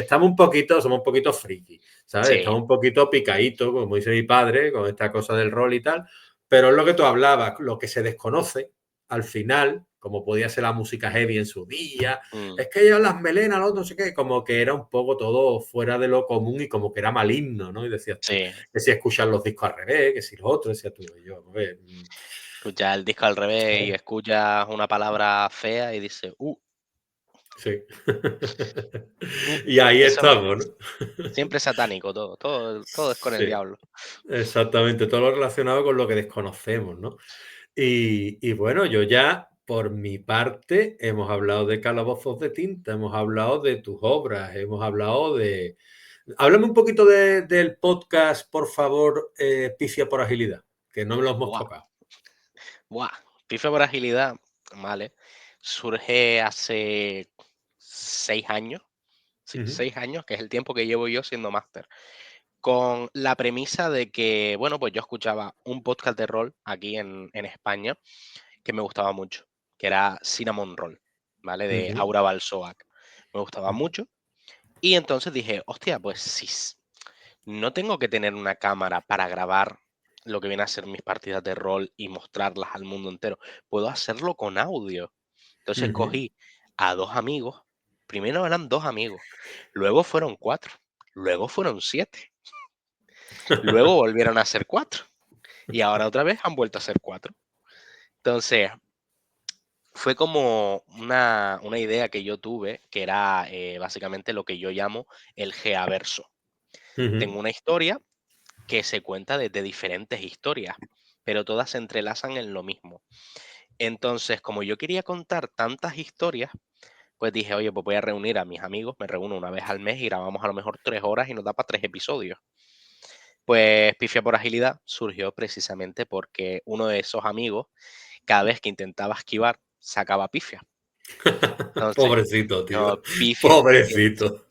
Speaker 1: Somos un poquito friki, ¿sabes?
Speaker 2: sí,
Speaker 1: Estamos un poquito picaditos, como dice mi padre, con esta cosa del rol y tal. Pero es lo que tú hablabas, lo que se desconoce al final, como podía ser la música heavy en su día,
Speaker 2: mm,
Speaker 1: es que llevan las melenas, los no sé qué, como que era un poco todo fuera de lo común y como que era maligno, ¿no? Y decías tú,
Speaker 2: sí.
Speaker 1: que si escuchas los discos al revés, que si los otros, decías tú, y yo, a ver,
Speaker 2: Escuchas el disco al revés y
Speaker 1: ¿sabes?
Speaker 2: escuchas una palabra fea y dices,
Speaker 1: Sí.
Speaker 2: uh,
Speaker 1: Y ahí
Speaker 2: eso
Speaker 1: estamos, ¿no?
Speaker 2: siempre es satánico, todo es con el
Speaker 1: Sí,
Speaker 2: diablo.
Speaker 1: exactamente, todo lo relacionado con lo que desconocemos, ¿no? Y bueno, yo ya, por mi parte, hemos hablado de Calabozos de Tinta, hemos hablado de tus obras, hemos hablado de... Háblame un poquito del podcast, por favor, Pifia por Agilidad, que no me lo hemos
Speaker 2: Buah,
Speaker 1: tocado.
Speaker 2: buah. Pife por agilidad, vale. surge hace 6 años, sí,
Speaker 1: Ujú,
Speaker 2: 6 años, que es el tiempo que llevo yo siendo máster, con la premisa de que, bueno, pues yo escuchaba un podcast de rol aquí en España que me gustaba mucho, que era Cinnamon Roll, ¿vale? De
Speaker 1: ujú,
Speaker 2: Aura Balsoac. Me gustaba
Speaker 1: ujú.
Speaker 2: mucho. Y entonces dije, hostia, pues si no tengo que tener una cámara para grabar lo que viene a ser mis partidas de rol y mostrarlas al mundo entero, puedo hacerlo con audio. Entonces
Speaker 1: Ujú.
Speaker 2: cogí a 2 amigos, primero eran 2 amigos, luego fueron 4, luego fueron 7, luego volvieron a ser 4 y ahora otra vez han vuelto a ser 4. Entonces, fue como una idea que yo tuve, que era básicamente lo que yo llamo el Geaverso.
Speaker 1: Ujú,
Speaker 2: Tengo una historia que se cuenta desde diferentes historias, pero todas se entrelazan en lo mismo. Entonces, como yo quería contar tantas historias, pues dije, oye, pues voy a reunir a mis amigos, me reúno una vez al mes y grabamos a lo mejor 3 horas y nos da para 3 episodios. Pues Pifia por Agilidad surgió precisamente porque uno de esos amigos, cada vez que intentaba esquivar, sacaba pifia. Entonces,
Speaker 1: Pobrecito,
Speaker 2: no,
Speaker 1: tío.
Speaker 2: pifia,
Speaker 1: Pobrecito.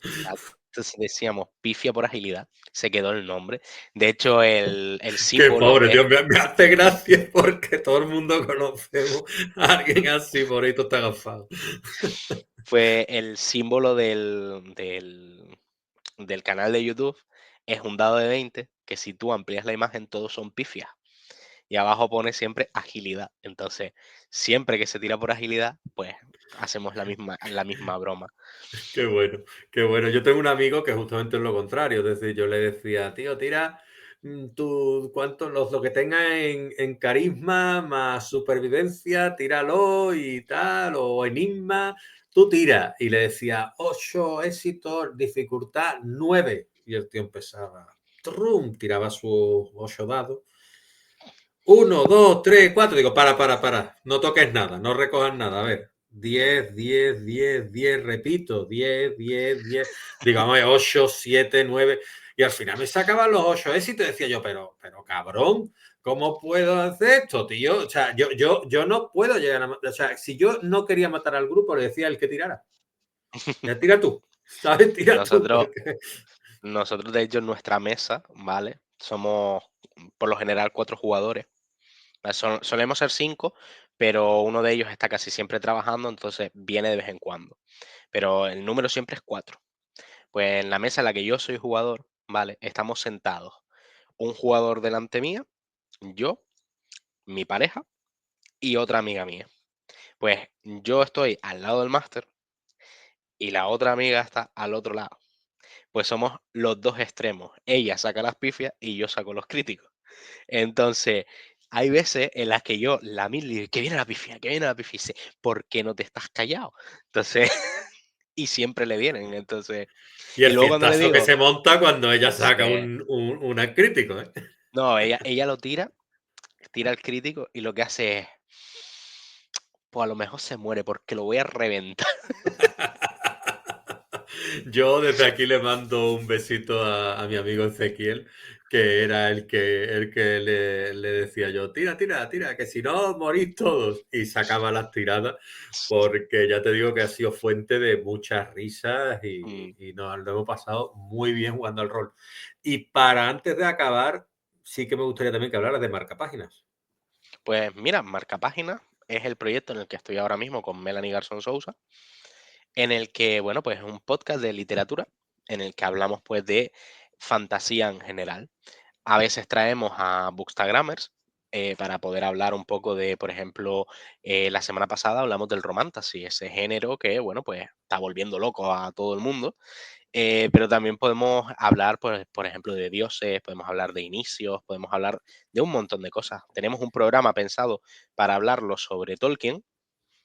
Speaker 2: entonces decíamos pifia por agilidad, se quedó el nombre. De hecho, el
Speaker 1: Qué
Speaker 2: símbolo
Speaker 1: pobre,
Speaker 2: es,
Speaker 1: tío. Me hace gracia porque todo el mundo conocemos a alguien así, pobrecito, está agafado.
Speaker 2: fue el símbolo del canal de YouTube, es un dado de 20 que si tú amplías la imagen, todos son pifias. Y abajo pone siempre agilidad. Entonces, siempre que se tira por agilidad, pues hacemos la misma broma.
Speaker 1: Qué bueno, qué bueno. Yo tengo un amigo que justamente es lo contrario. Es decir, yo le decía, tío, tira cuánto, lo que tengas en carisma más supervivencia, tíralo y tal, o enigma, tú tira. Y le decía, 8 éxitos, dificultad 9. Y el tío empezaba, trum, tiraba sus 8 dados. 1, 2, 3, 4. Digo, para. No toques nada, no recojas nada. A ver, 10, 10, 10, 10, repito, 10, 10, 10. Digamos, 8, 7, 9. Y al final me sacaban los 8 éxitos y decía yo, pero cabrón, ¿cómo puedo hacer esto, tío? O sea, yo no puedo llegar a. O sea, si yo no quería matar al grupo, le decía el que tirara. Ya tira tú, ¿sabes? Tira tú,
Speaker 2: Nosotros,
Speaker 1: porque.
Speaker 2: nosotros, de hecho, en nuestra mesa, ¿vale? Somos por lo general 4 jugadores. Solemos ser 5, pero uno de ellos está casi siempre trabajando, entonces viene de vez en cuando. Pero el número siempre es 4. Pues en la mesa en la que yo soy jugador, ¿vale? Estamos sentados. Un jugador delante mía, yo, mi pareja y otra amiga mía. Pues yo estoy al lado del máster y la otra amiga está al otro lado. Pues somos los dos extremos. Ella saca las pifias y yo saco los críticos. Entonces, hay veces en las que yo la miro y le digo, que viene la pifia, que viene la pifia. Y dice, ¿por qué no te estás callado? Entonces, y siempre le vienen. Entonces,
Speaker 1: Y
Speaker 2: y
Speaker 1: el
Speaker 2: luego cuando le
Speaker 1: fiestazo que
Speaker 2: digo,
Speaker 1: se monta cuando ella saca
Speaker 2: "Se-
Speaker 1: un crítico, ¿eh?
Speaker 2: no, ella lo tira, tira el crítico y lo que hace es, pues a lo mejor se muere porque lo voy a reventar.
Speaker 1: Yo desde aquí le mando un besito a mi amigo Ezequiel, que era el que le decía yo, tira, que si no morís todos. Y sacaba las tiradas, porque ya te digo que ha sido fuente de muchas risas
Speaker 2: Mm,
Speaker 1: y nos lo hemos pasado muy bien jugando al rol. Y para antes de acabar, sí que me gustaría también que hablaras de marcapáginas.
Speaker 2: Pues mira, Marca Página es el proyecto en el que estoy ahora mismo con Melanie Garzón Sousa, en el que, bueno, pues es un podcast de literatura, en el que hablamos pues de fantasía en general. A veces traemos a bookstagrammers para poder hablar un poco de, por ejemplo, la semana pasada hablamos del romantasy, ese género que, bueno, pues está volviendo loco a todo el mundo. Pero también podemos hablar, por ejemplo, de dioses, podemos hablar de inicios, podemos hablar de un montón de cosas. Tenemos un programa pensado para hablarlo sobre Tolkien,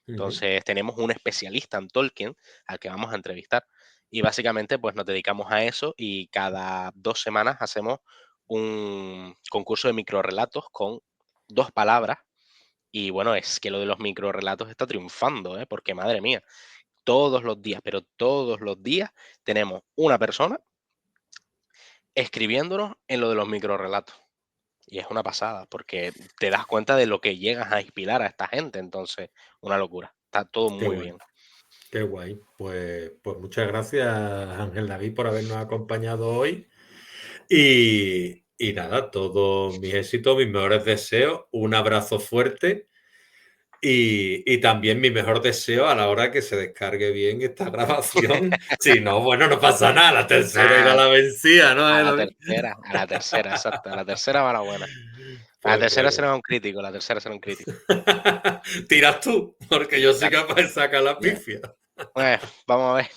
Speaker 1: Ujú.
Speaker 2: entonces tenemos un especialista en Tolkien al que vamos a entrevistar y básicamente pues nos dedicamos a eso y cada 2 semanas hacemos un concurso de microrelatos con 2 palabras y bueno, es que lo de los microrelatos está triunfando, ¿eh? Porque madre mía, todos los días, pero todos los días tenemos una persona escribiéndonos en lo de los microrelatos. Y es una pasada, porque te das cuenta de lo que llegas a inspirar a esta gente, entonces, una locura. Está todo
Speaker 1: Qué
Speaker 2: muy
Speaker 1: guay,
Speaker 2: bien.
Speaker 1: qué guay. Pues muchas gracias, Ángel David, por habernos acompañado hoy. Y nada, todos mis éxitos, mis mejores deseos, un abrazo fuerte y también mi mejor deseo a la hora que se descargue bien esta grabación. Si no, bueno, no pasa nada, la tercera irá a
Speaker 2: Nada,
Speaker 1: la vencida, ¿no, David?
Speaker 2: a la tercera, exacto, a la tercera va la buena. A la
Speaker 1: Pues
Speaker 2: tercera
Speaker 1: bueno.
Speaker 2: será un crítico, la tercera será un crítico.
Speaker 1: Tiras tú, porque yo soy
Speaker 2: Claro,
Speaker 1: capaz de sacar la
Speaker 2: ya.
Speaker 1: pifia.
Speaker 2: Pues, vamos a ver.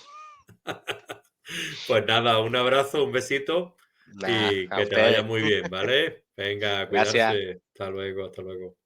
Speaker 1: Pues nada, un abrazo, un besito
Speaker 2: Nada,
Speaker 1: y
Speaker 2: a
Speaker 1: que te vaya
Speaker 2: ustedes.
Speaker 1: muy bien, ¿vale? Venga,
Speaker 2: Gracias.
Speaker 1: cuidarse. Hasta luego, hasta luego.